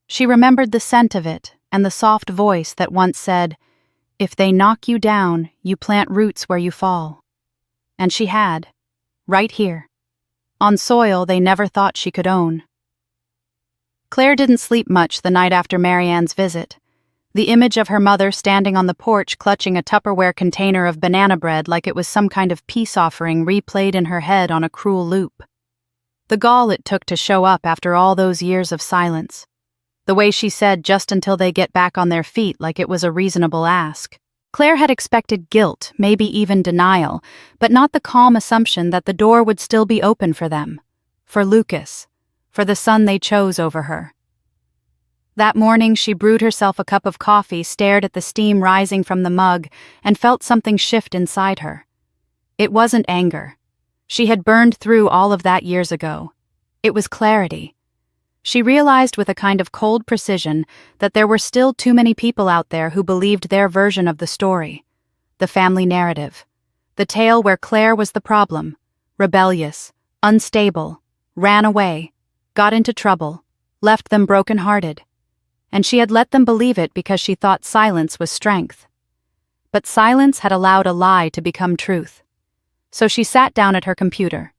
She remembered the scent of it and the soft voice that once said, "If they knock you down, you plant roots where you fall." And she had, right here, on soil they never thought she could own. Claire didn't sleep much the night after Marianne's visit. The image of her mother standing on the porch clutching a Tupperware container of banana bread like it was some kind of peace offering replayed in her head on a cruel loop. The gall it took to show up after all those years of silence. The way she said just until they get back on their feet like it was a reasonable ask. Claire had expected guilt, maybe even denial, but not the calm assumption that the door would still be open for them. For Lucas. For the son they chose over her. That morning she brewed herself a cup of coffee, stared at the steam rising from the mug, and felt something shift inside her. It wasn't anger. She had burned through all of that years ago. It was clarity. She realized with a kind of cold precision that there were still too many people out there who believed their version of the story. The family narrative. The tale where Claire was the problem. Rebellious, unstable, ran away, got into trouble, left them broken-hearted. and she had let them believe it because she thought silence was strength. But silence had allowed a lie to become truth. So she sat down at her computer.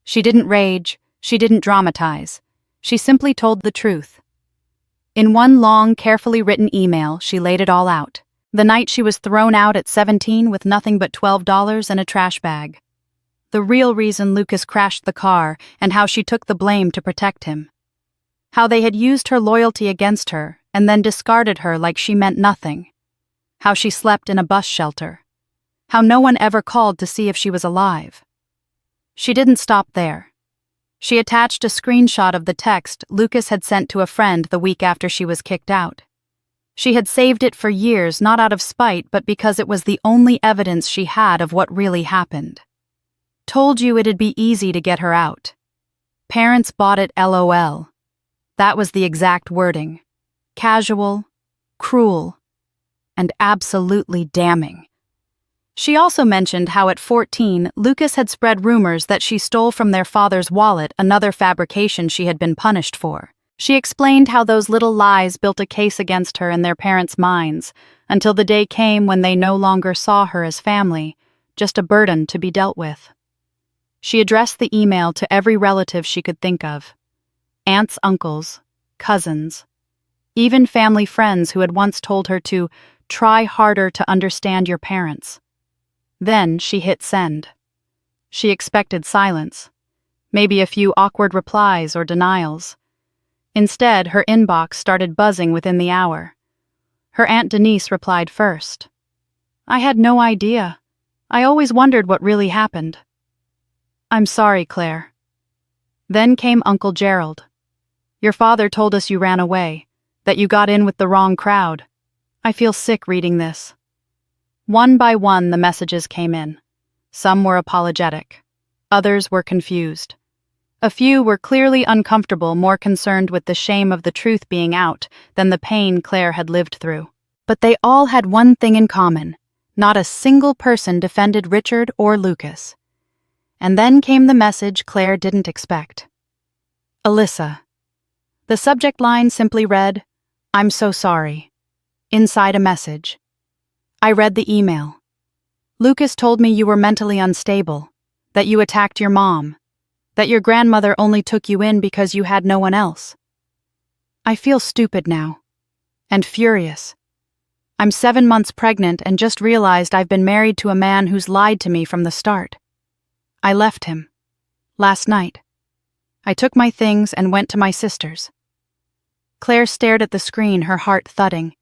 She didn't rage, she didn't dramatize. She simply told the truth. In one long, carefully written email, she laid it all out. The night she was thrown out at 17 with nothing but $12 and a trash bag. The real reason Lucas crashed the car and how she took the blame to protect him. How they had used her loyalty against her and then discarded her like she meant nothing. How she slept in a bus shelter. How no one ever called to see if she was alive. She didn't stop there. She attached a screenshot of the text Lucas had sent to a friend the week after she was kicked out. She had saved it for years, not out of spite, but because it was the only evidence she had of what really happened. Told you it'd be easy to get her out. Parents bought it LOL. That was the exact wording. Casual, cruel, and absolutely damning. She also mentioned how at 14, Lucas had spread rumors that she stole from their father's wallet, another fabrication she had been punished for. She explained how those little lies built a case against her in their parents' minds, until the day came when they no longer saw her as family, just a burden to be dealt with. She addressed the email to every relative she could think of. Aunts, uncles, cousins, even family friends who had once told her to try harder to understand your parents. Then she hit send. She expected silence, maybe a few awkward replies or denials. Instead, her inbox started buzzing within the hour. Her Aunt Denise replied first. I had no idea. I always wondered what really happened. I'm sorry, Claire. Then came Uncle Gerald. Your father told us you ran away, that you got in with the wrong crowd. I feel sick reading this. One by one, the messages came in. Some were apologetic. Others were confused. A few were clearly uncomfortable, more concerned with the shame of the truth being out than the pain Claire had lived through. But they all had one thing in common. Not a single person defended Richard or Lucas. And then came the message Claire didn't expect. Alyssa. The subject line simply read, I'm so sorry. Inside a message. I read the email. Lucas told me you were mentally unstable, that you attacked your mom, that your grandmother only took you in because you had no one else. I feel stupid now. And furious. I'm 7 months pregnant and just realized I've been married to a man who's lied to me from the start. I left him. Last night. I took my things and went to my sister's. Claire stared at the screen, her heart thudding.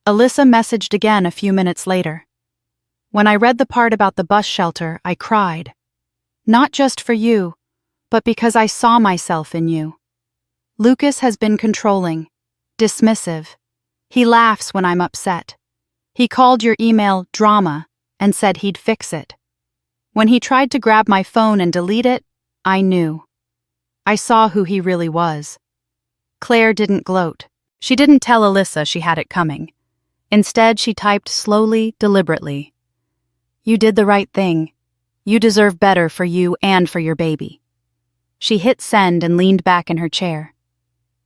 Alyssa messaged again a few minutes later. When I read the part about the bus shelter, I cried. Not just for you, but because I saw myself in you. Lucas has been controlling, dismissive. He laughs when I'm upset. He called your email drama and said he'd fix it. When he tried to grab my phone and delete it, I knew. I saw who he really was. Claire didn't gloat. She didn't tell Alyssa she had it coming. Instead, she typed slowly, deliberately. You did the right thing. You deserve better for you and for your baby. She hit send and leaned back in her chair.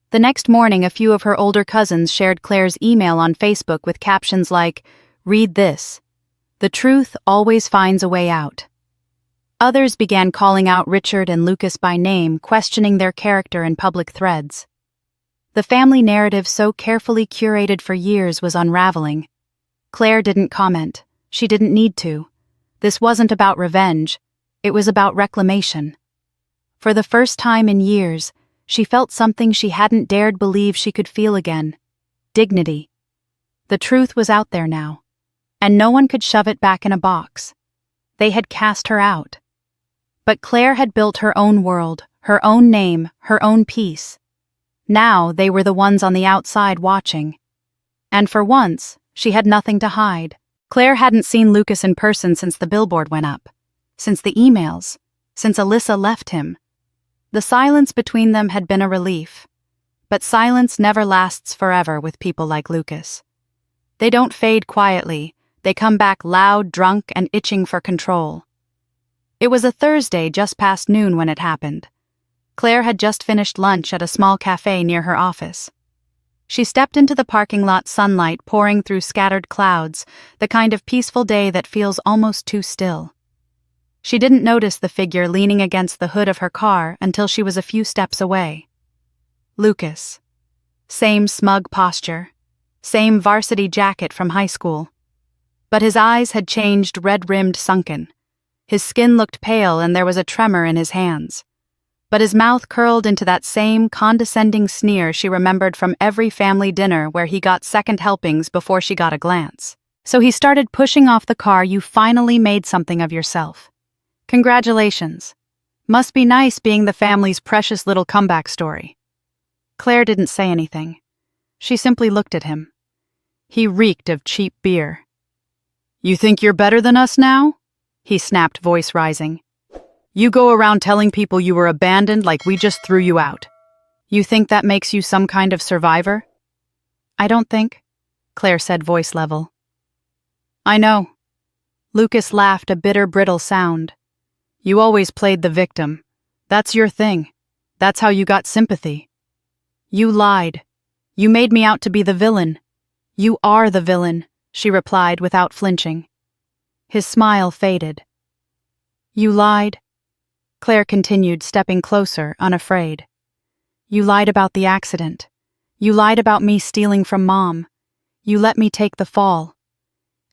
The next morning, a few of her older cousins shared Claire's email on Facebook with captions like, Read this. The truth always finds a way out. Others began calling out Richard and Lucas by name, questioning their character in public threads. The family narrative so carefully curated for years was unraveling. Claire didn't comment. She didn't need to. This wasn't about revenge. It was about reclamation. For the first time in years, she felt something she hadn't dared believe she could feel again. Dignity. The truth was out there now, and no one could shove it back in a box. They had cast her out. But Claire had built her own world, her own name, her own peace. Now they were the ones on the outside watching. And for once, she had nothing to hide. Claire hadn't seen Lucas in person since the billboard went up, since the emails, since Alyssa left him. The silence between them had been a relief. But silence never lasts forever with people like Lucas. They don't fade quietly. They come back loud, drunk, and itching for control. It was a Thursday just past noon when it happened. Claire had just finished lunch at a small cafe near her office. She stepped into the parking lot, sunlight pouring through scattered clouds, the kind of peaceful day that feels almost too still. She didn't notice the figure leaning against the hood of her car until she was a few steps away. Lucas. Same smug posture. Same varsity jacket from high school. But his eyes had changed, red-rimmed, sunken. His skin looked pale and there was a tremor in his hands. But his mouth curled into that same condescending sneer she remembered from every family dinner where he got second helpings before she got a glance. So he started pushing off the car. You finally made something of yourself. Congratulations. Must be nice being the family's precious little comeback story. Claire didn't say anything. She simply looked at him. He reeked of cheap beer. You think you're better than us now? He snapped, voice rising. You go around telling people you were abandoned like we just threw you out. You think that makes you some kind of survivor? I don't think, Claire said, voice level. I know. Lucas laughed, a bitter, brittle sound. You always played the victim. That's your thing. That's how you got sympathy. You lied. You made me out to be the villain. You are the villain, she replied without flinching. His smile faded. You lied? Claire continued, stepping closer, unafraid. You lied about the accident. You lied about me stealing from Mom. You let me take the fall.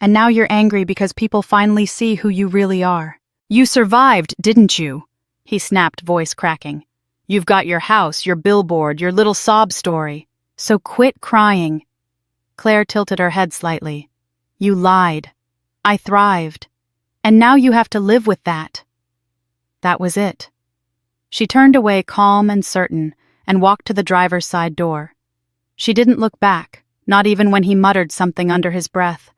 And now you're angry because people finally see who you really are. You survived, didn't you? He snapped, voice cracking. You've got your house, your billboard, your little sob story. So quit crying. Claire tilted her head slightly. You lied. I thrived. And now you have to live with that. That was it. She turned away, calm and certain, and walked to the driver's side door. She didn't look back, not even when he muttered something under his breath,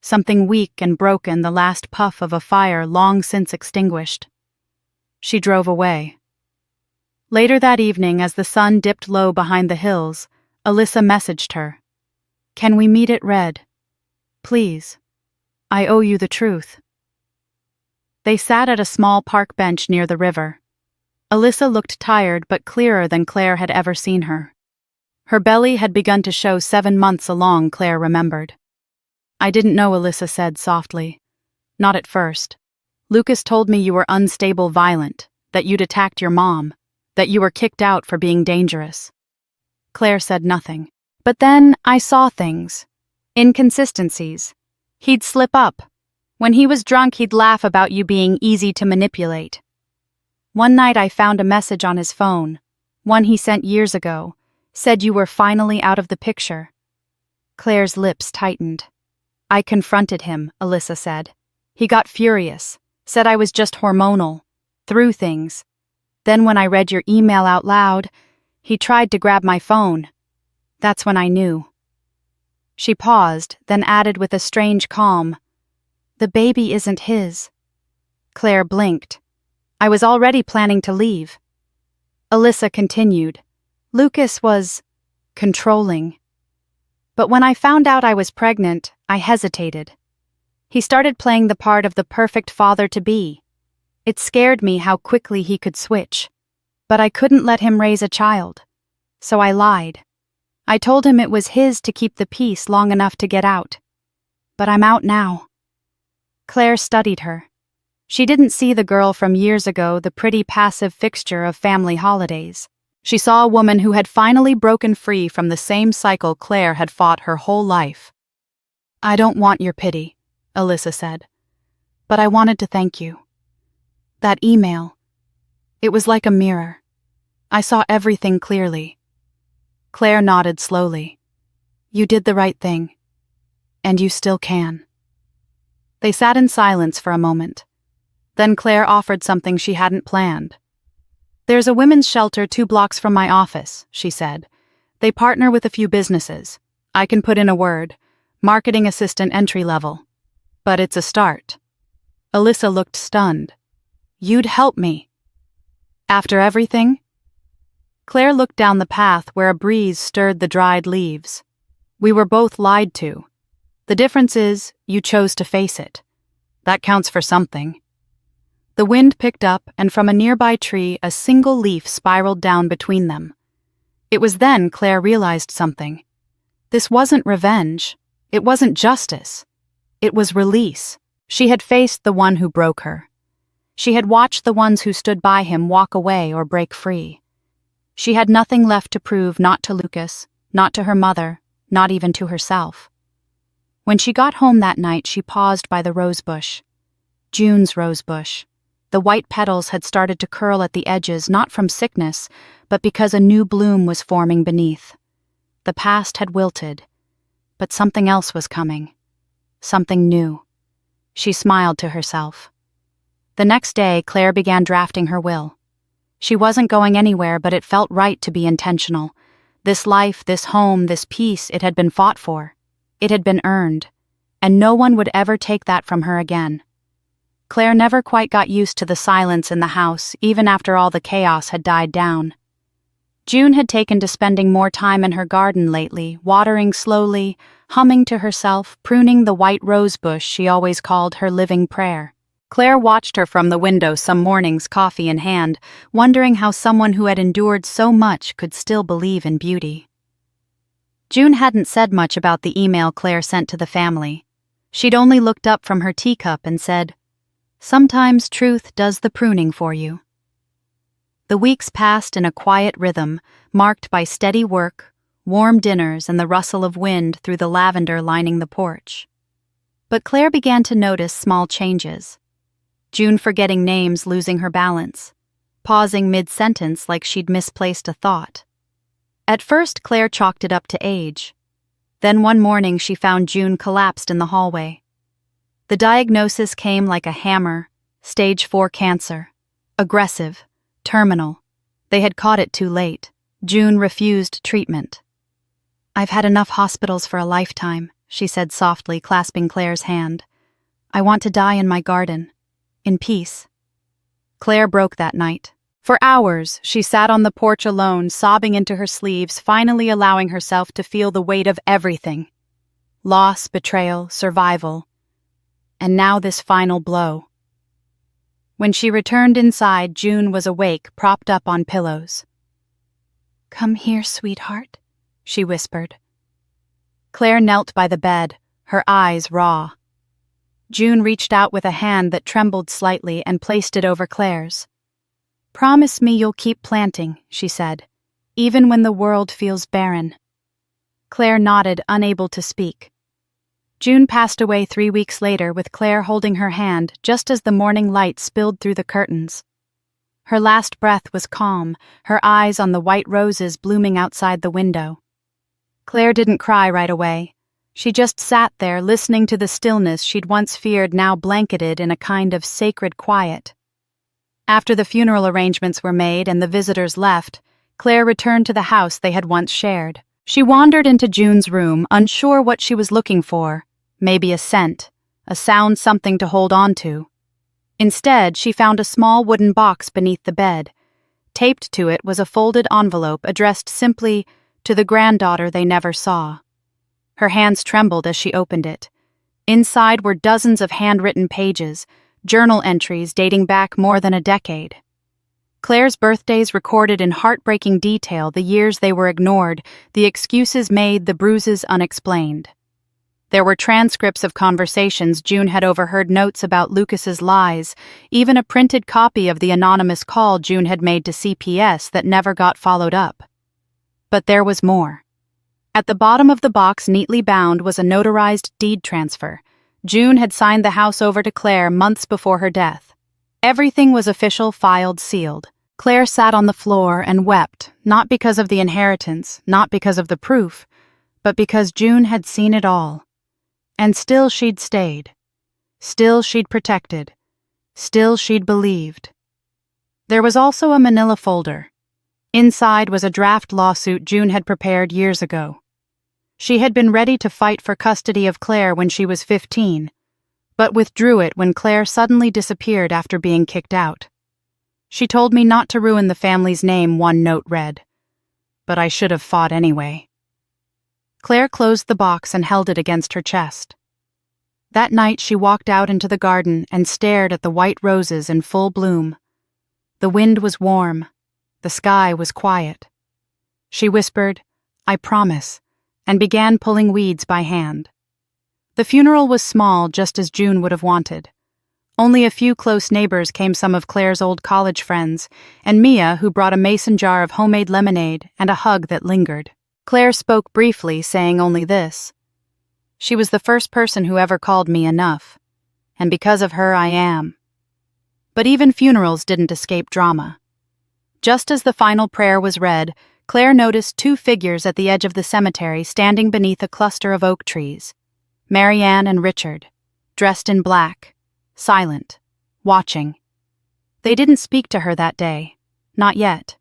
something weak and broken, the last puff of a fire long since extinguished. She drove away. Later that evening, as the sun dipped low behind the hills, Alyssa messaged her. Can we meet at Red? Please. I owe you the truth. They sat at a small park bench near the river. Alyssa looked tired but clearer than Claire had ever seen her. Her belly had begun to show 7 months along, Claire remembered. I didn't know, Alyssa said softly. Not at first. Lucas told me you were unstable, violent, that you'd attacked your mom, that you were kicked out for being dangerous. Claire said nothing. But then I saw things. Inconsistencies. He'd slip up. When he was drunk, he'd laugh about you being easy to manipulate. One night I found a message on his phone, one he sent years ago, said you were finally out of the picture. Claire's lips tightened. I confronted him, Alyssa said. He got furious, said I was just hormonal, threw things. Then when I read your email out loud, he tried to grab my phone. That's when I knew. She paused, then added with a strange calm, the baby isn't his. Claire blinked. I was already planning to leave. Alyssa continued. Lucas was controlling. But when I found out I was pregnant, I hesitated. He started playing the part of the perfect father-to-be. It scared me how quickly he could switch. But I couldn't let him raise a child. So I lied. I told him it was his to keep the peace long enough to get out. But I'm out now. Claire studied her. She didn't see the girl from years ago, the pretty passive fixture of family holidays. She saw a woman who had finally broken free from the same cycle Claire had fought her whole life. I don't want your pity, Alyssa said. But I wanted to thank you. That email. It was like a mirror. I saw everything clearly. Claire nodded slowly. You did the right thing. And you still can. They sat in silence for a moment. Then Claire offered something she hadn't planned. There's a women's shelter 2 blocks from my office, she said. They partner with a few businesses. I can put in a word. Marketing assistant entry level. But it's a start. Alyssa looked stunned. You'd help me. After everything? Claire looked down the path where a breeze stirred the dried leaves. We were both lied to. The difference is, you chose to face it. That counts for something. The wind picked up, and from a nearby tree, a single leaf spiraled down between them. It was then Claire realized something. This wasn't revenge. It wasn't justice. It was release. She had faced the one who broke her. She had watched the ones who stood by him walk away or break free. She had nothing left to prove, not to Lucas, not to her mother, not even to herself. When she got home that night, she paused by the rosebush. June's rosebush. The white petals had started to curl at the edges, not from sickness, but because a new bloom was forming beneath. The past had wilted, but something else was coming. Something new. She smiled to herself. The next day, Claire began drafting her will. She wasn't going anywhere, but it felt right to be intentional. This life, this home, this peace, it had been fought for. It had been earned, and no one would ever take that from her again. Claire never quite got used to the silence in the house, even after all the chaos had died down. June had taken to spending more time in her garden lately, watering slowly, humming to herself, pruning the white rose bush she always called her living prayer. Claire watched her from the window some mornings, coffee in hand, wondering how someone who had endured so much could still believe in beauty. June hadn't said much about the email Claire sent to the family. She'd only looked up from her teacup and said, "Sometimes truth does the pruning for you." The weeks passed in a quiet rhythm, marked by steady work, warm dinners, and the rustle of wind through the lavender lining the porch. But Claire began to notice small changes. June forgetting names, losing her balance, pausing mid-sentence like she'd misplaced a thought. At first, Claire chalked it up to age. Then one morning she found June collapsed in the hallway. The diagnosis came like a hammer: stage 4 cancer. Aggressive. Terminal. They had caught it too late. June refused treatment. "I've had enough hospitals for a lifetime," she said softly, clasping Claire's hand. "I want to die in my garden. In peace." Claire broke that night. For hours, she sat on the porch alone, sobbing into her sleeves, finally allowing herself to feel the weight of everything. Loss, betrayal, survival. And now this final blow. When she returned inside, June was awake, propped up on pillows. "Come here, sweetheart," she whispered. Claire knelt by the bed, her eyes raw. June reached out with a hand that trembled slightly and placed it over Claire's. "Promise me you'll keep planting," she said, "even when the world feels barren." Claire nodded, unable to speak. June passed away 3 weeks later with Claire holding her hand just as the morning light spilled through the curtains. Her last breath was calm, her eyes on the white roses blooming outside the window. Claire didn't cry right away. She just sat there listening to the stillness she'd once feared, now blanketed in a kind of sacred quiet. After the funeral arrangements were made and the visitors left, Claire returned to the house they had once shared. She wandered into June's room, unsure what she was looking for. Maybe a scent, a sound, something to hold on to. Instead, she found a small wooden box beneath the bed. Taped to it was a folded envelope addressed simply to the granddaughter they never saw. Her hands trembled as she opened it. Inside were dozens of handwritten pages, journal entries dating back more than a decade. Claire's birthdays recorded in heartbreaking detail, the years they were ignored, the excuses made, the bruises unexplained. There were transcripts of conversations June had overheard, notes about Lucas's lies, even a printed copy of the anonymous call June had made to CPS that never got followed up. But there was more. At the bottom of the box, neatly bound, was a notarized deed transfer. June had signed the house over to Claire months before her death. Everything was official, filed, sealed. Claire sat on the floor and wept, not because of the inheritance, not because of the proof, but because June had seen it all. And still she'd stayed. Still she'd protected. Still she'd believed. There was also a manila folder. Inside was a draft lawsuit June had prepared years ago. She had been ready to fight for custody of Claire when she was 15, but withdrew it when Claire suddenly disappeared after being kicked out. "She told me not to ruin the family's name," one note read. "But I should have fought anyway." Claire closed the box and held it against her chest. That night she walked out into the garden and stared at the white roses in full bloom. The wind was warm. The sky was quiet. She whispered, "I promise," and began pulling weeds by hand. The funeral was small, just as June would have wanted. Only a few close neighbors came, some of Claire's old college friends, and Mia, who brought a mason jar of homemade lemonade and a hug that lingered. Claire spoke briefly, saying only this: "She was the first person who ever called me enough, and because of her I am." But even funerals didn't escape drama. Just as the final prayer was read, Claire noticed two figures at the edge of the cemetery standing beneath a cluster of oak trees. Marianne and Richard, dressed in black, silent, watching. They didn't speak to her that day, not yet.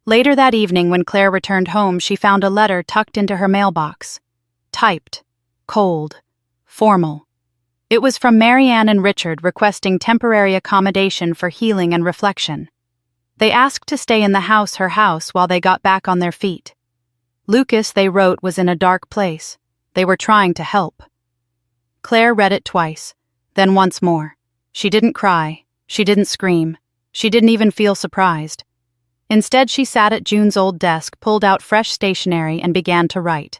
Later that evening, when Claire returned home, she found a letter tucked into her mailbox. Typed, cold, formal. It was from Marianne and Richard, requesting temporary accommodation for healing and reflection. They asked to stay in her house while they got back on their feet. Lucas, they wrote, was in a dark place. They were trying to help. Claire read it twice, then once more. She didn't cry, she didn't scream, she didn't even feel surprised. Instead, she sat at June's old desk, pulled out fresh stationery, and began to write.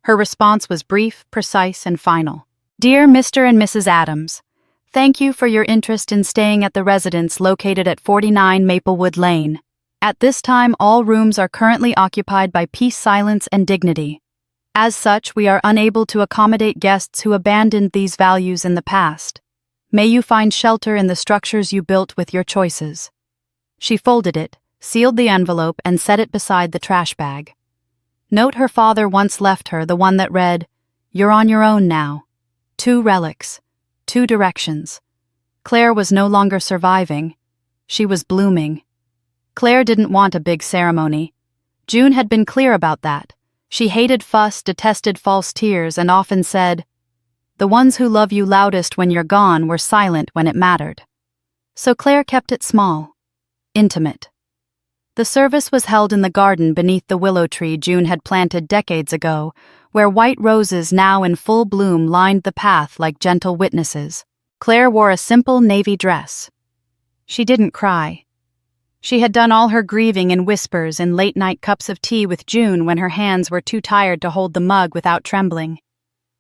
Her response was brief, precise, and final. "Dear Mr. and Mrs. Adams, thank you for your interest in staying at the residence located at 49 Maplewood Lane. At this time, all rooms are currently occupied by Peace, Silence, and Dignity. As such, we are unable to accommodate guests who abandoned these values in the past. May you find shelter in the structures you built with your choices." She folded it, sealed the envelope, and set it beside the trash bag. Note her father once left her, the one that read, "You're on your own now." 2 relics, 2 directions. Claire was no longer surviving. She was blooming. Claire didn't want a big ceremony. June had been clear about that. She hated fuss, detested false tears, and often said, "The ones who love you loudest when you're gone were silent when it mattered." So Claire kept it small, intimate. The service was held in the garden beneath the willow tree June had planted decades ago, where white roses now in full bloom lined the path like gentle witnesses. Claire wore a simple navy dress. She didn't cry. She had done all her grieving in whispers and late-night cups of tea with June when her hands were too tired to hold the mug without trembling.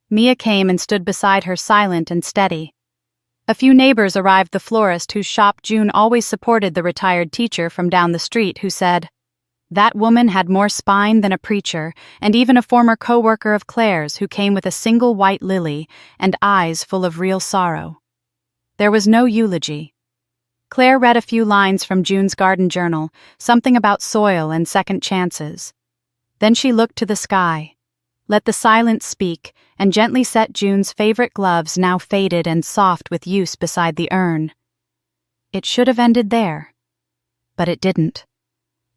Mia came and stood beside her, silent and steady. A few neighbors arrived, the florist whose shop June always supported, the retired teacher from down the street who said, "That woman had more spine than a preacher," and even a former co-worker of Claire's who came with a single white lily and eyes full of real sorrow. There was no eulogy. Claire read a few lines from June's garden journal, something about soil and second chances. Then she looked to the sky, let the silence speak, and gently set June's favorite gloves, now faded and soft with use, beside the urn. It should have ended there, but it didn't.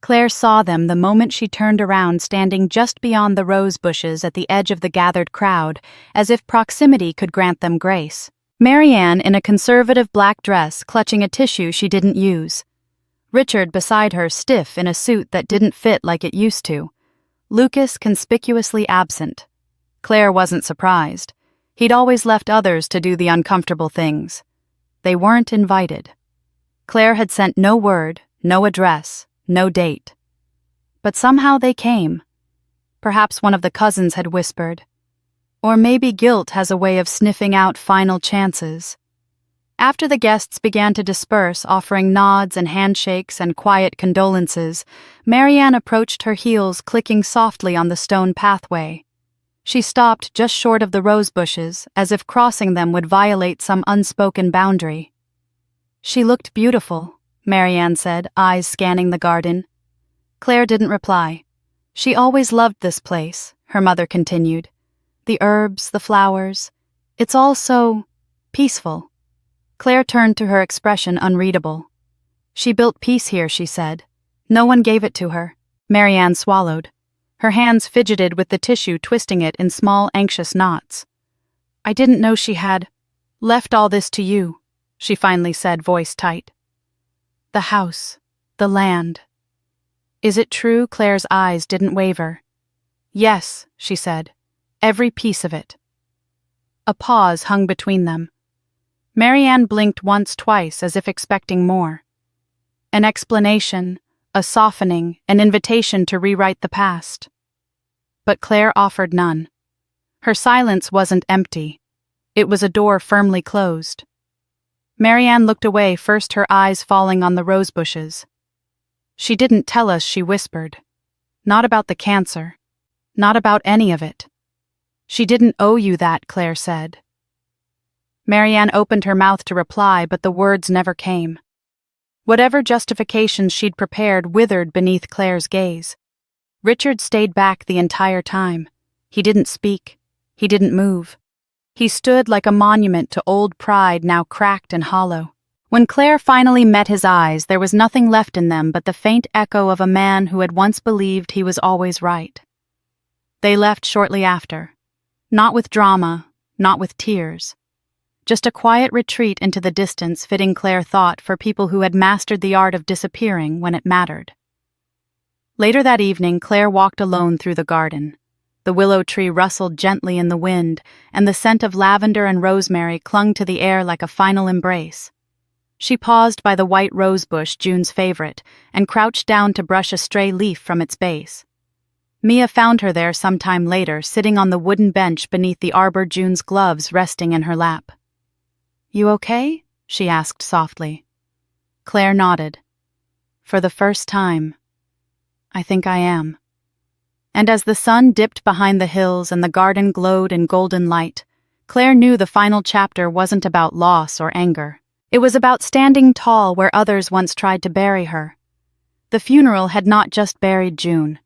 Claire saw them the moment she turned around, standing just beyond the rose bushes at the edge of the gathered crowd, as if proximity could grant them grace. Marianne in a conservative black dress, clutching a tissue she didn't use. Richard beside her, stiff in a suit that didn't fit like it used to. Lucas conspicuously absent. Claire wasn't surprised. He'd always left others to do the uncomfortable things. They weren't invited. Claire had sent no word, no address, no date. But somehow they came. Perhaps one of the cousins had whispered. Or maybe guilt has a way of sniffing out final chances. After the guests began to disperse, offering nods and handshakes and quiet condolences, Marianne approached, her heels clicking softly on the stone pathway. She stopped just short of the rose bushes, as if crossing them would violate some unspoken boundary. "She looked beautiful," Marianne said, eyes scanning the garden. Claire didn't reply. "She always loved this place," her mother continued. "The herbs, the flowers. It's all so peaceful." Claire turned to her, expression unreadable. "She built peace here," she said. "No one gave it to her." Marianne swallowed. Her hands fidgeted with the tissue, twisting it in small, anxious knots. "I didn't know she had left all this to you," she finally said, voice tight. "The house, the land." "Is it true?" Claire's eyes didn't waver. "Yes," she said. "Every piece of it." A pause hung between them. Marianne blinked once, twice, as if expecting more. An explanation, a softening, an invitation to rewrite the past. but Claire offered none. Her silence wasn't empty. It was a door firmly closed. Marianne looked away, first her eyes falling on the rose bushes. "She didn't tell us," she whispered. "Not about the cancer. Not about any of it." "She didn't owe you that," Claire said. Marianne opened her mouth to reply, but the words never came. Whatever justifications she'd prepared withered beneath Claire's gaze. Richard stayed back the entire time. He didn't speak. He didn't move. He stood like a monument to old pride, now cracked and hollow. When Claire finally met his eyes, there was nothing left in them but the faint echo of a man who had once believed he was always right. They left shortly after. Not with drama, not with tears. Just a quiet retreat into the distance, fitting, Claire thought, for people who had mastered the art of disappearing when it mattered. Later that evening, Claire walked alone through the garden. The willow tree rustled gently in the wind, and the scent of lavender and rosemary clung to the air like a final embrace. She paused by the white rose bush, June's favorite, and crouched down to brush a stray leaf from its base. Mia found her there some time later, sitting on the wooden bench beneath the arbor, June's gloves resting in her lap. "You okay?" she asked softly. Claire nodded. "For the first time, I think I am." And as the sun dipped behind the hills and the garden glowed in golden light, Claire knew the final chapter wasn't about loss or anger. It was about standing tall where others once tried to bury her. The funeral had not just buried June.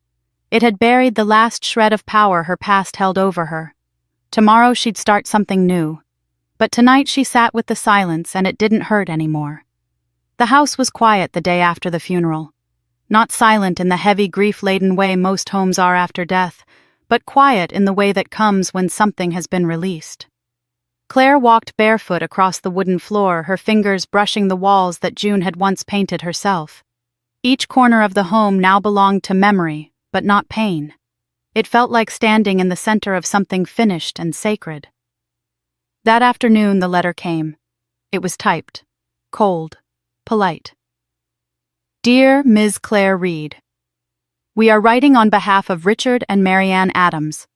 It had buried the last shred of power her past held over her. Tomorrow she'd start something new. But tonight she sat with the silence, and it didn't hurt anymore. The house was quiet the day after the funeral. Not silent in the heavy, grief-laden way most homes are after death, but quiet in the way that comes when something has been released. Claire walked barefoot across the wooden floor, her fingers brushing the walls that June had once painted herself. Each corner of the home now belonged to memory, but not pain. It felt like standing in the center of something finished and sacred. That afternoon the letter came. It was typed, cold, polite. Dear Ms. Claire Reed, we are writing on behalf of Richard and Marianne Adams.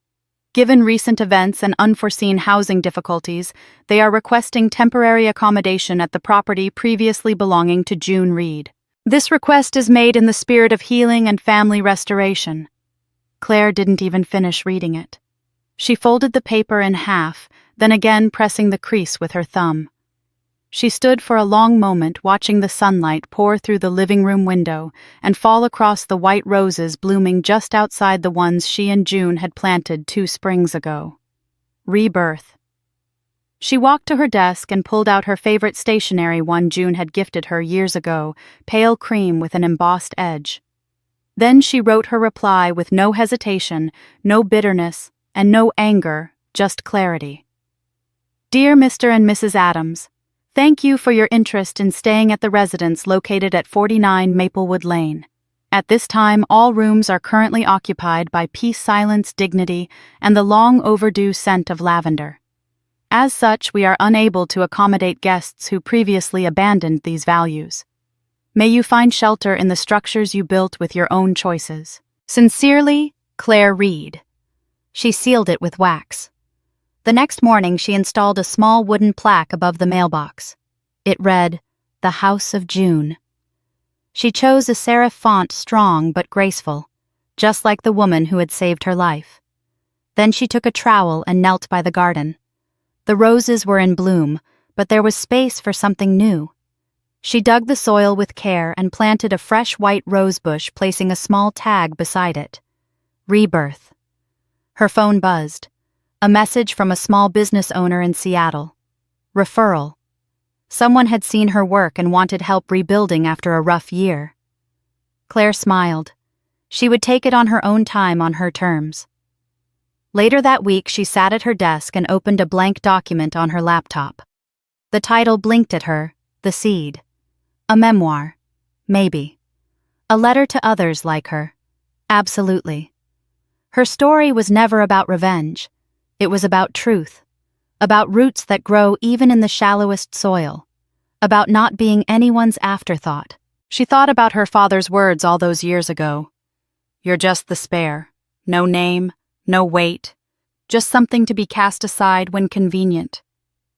Given recent events and unforeseen housing difficulties, they are requesting temporary accommodation at the property previously belonging to June Reed. This request is made in the spirit of healing and family restoration. Claire didn't even finish reading it. She folded the paper in half, then again pressing the crease with her thumb. She stood for a long moment, watching the sunlight pour through the living room window and fall across the white roses blooming just outside the ones she and June had planted 2 springs ago. Rebirth. She walked to her desk and pulled out her favorite stationery, one June had gifted her years ago, pale cream with an embossed edge. Then she wrote her reply with no hesitation, no bitterness, and no anger, just clarity. Dear Mr. and Mrs. Adams, thank you for your interest in staying at the residence located at 49 Maplewood Lane. At this time, all rooms are currently occupied by peace, silence, dignity, and the long overdue scent of lavender. As such, we are unable to accommodate guests who previously abandoned these values. May you find shelter in the structures you built with your own choices. Sincerely, Claire Reed. She sealed it with wax. The next morning, she installed a small wooden plaque above the mailbox. It read, "The House of June." She chose a serif font, strong but graceful, just like the woman who had saved her life. Then she took a trowel and knelt by the garden. The roses were in bloom, but there was space for something new. She dug the soil with care and planted a fresh white rose bush, placing a small tag beside it. Rebirth. Her phone buzzed. A message from a small business owner in Seattle. Referral. Someone had seen her work and wanted help rebuilding after a rough year. Claire smiled. She would take it on her own time, on her terms. Later that week, she sat at her desk and opened a blank document on her laptop. The title blinked at her, The Seed. A memoir. Maybe. A letter to others like her. Absolutely. Her story was never about revenge. It was about truth, about roots that grow even in the shallowest soil, about not being anyone's afterthought. She thought about her father's words all those years ago. You're just the spare. No name, no weight, just something to be cast aside when convenient.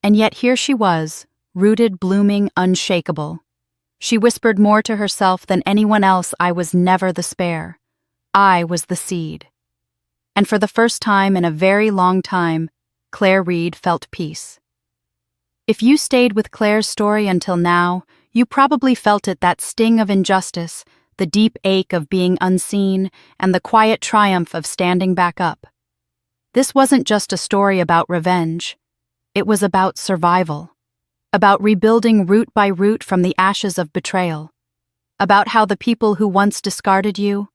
And yet here she was, rooted, blooming, unshakable. She whispered more to herself than anyone else. I was never the spare. I was the seed. And for the first time in a very long time, Claire Reed felt peace. If you stayed with Claire's story until now, you probably felt it, that sting of injustice, the deep ache of being unseen, and the quiet triumph of standing back up. This wasn't just a story about revenge. It was about survival, about rebuilding root by root from the ashes of betrayal, about how the people who once discarded you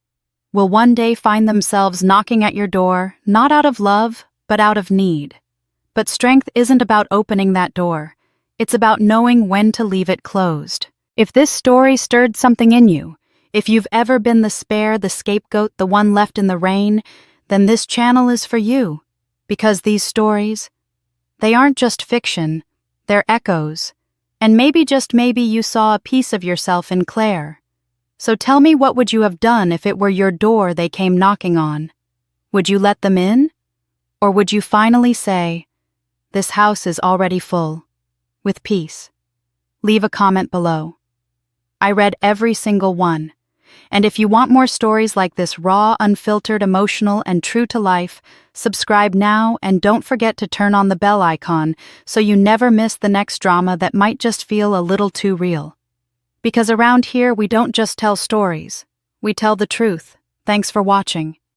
will one day find themselves knocking at your door, not out of love, but out of need. But strength isn't about opening that door. It's about knowing when to leave it closed. If this story stirred something in you, if you've ever been the spare, the scapegoat, the one left in the rain, then this channel is for you. Because these stories, they aren't just fiction, they're echoes. And maybe, just maybe, you saw a piece of yourself in Claire. So tell me, what would you have done if it were your door they came knocking on? Would you let them in? Or would you finally say, this house is already full, with peace? Leave a comment below. I read every single one. And if you want more stories like this, raw, unfiltered, emotional, and true to life, subscribe now and don't forget to turn on the bell icon so you never miss the next drama that might just feel a little too real. Because around here we don't just tell stories, we tell the truth. Thanks for watching.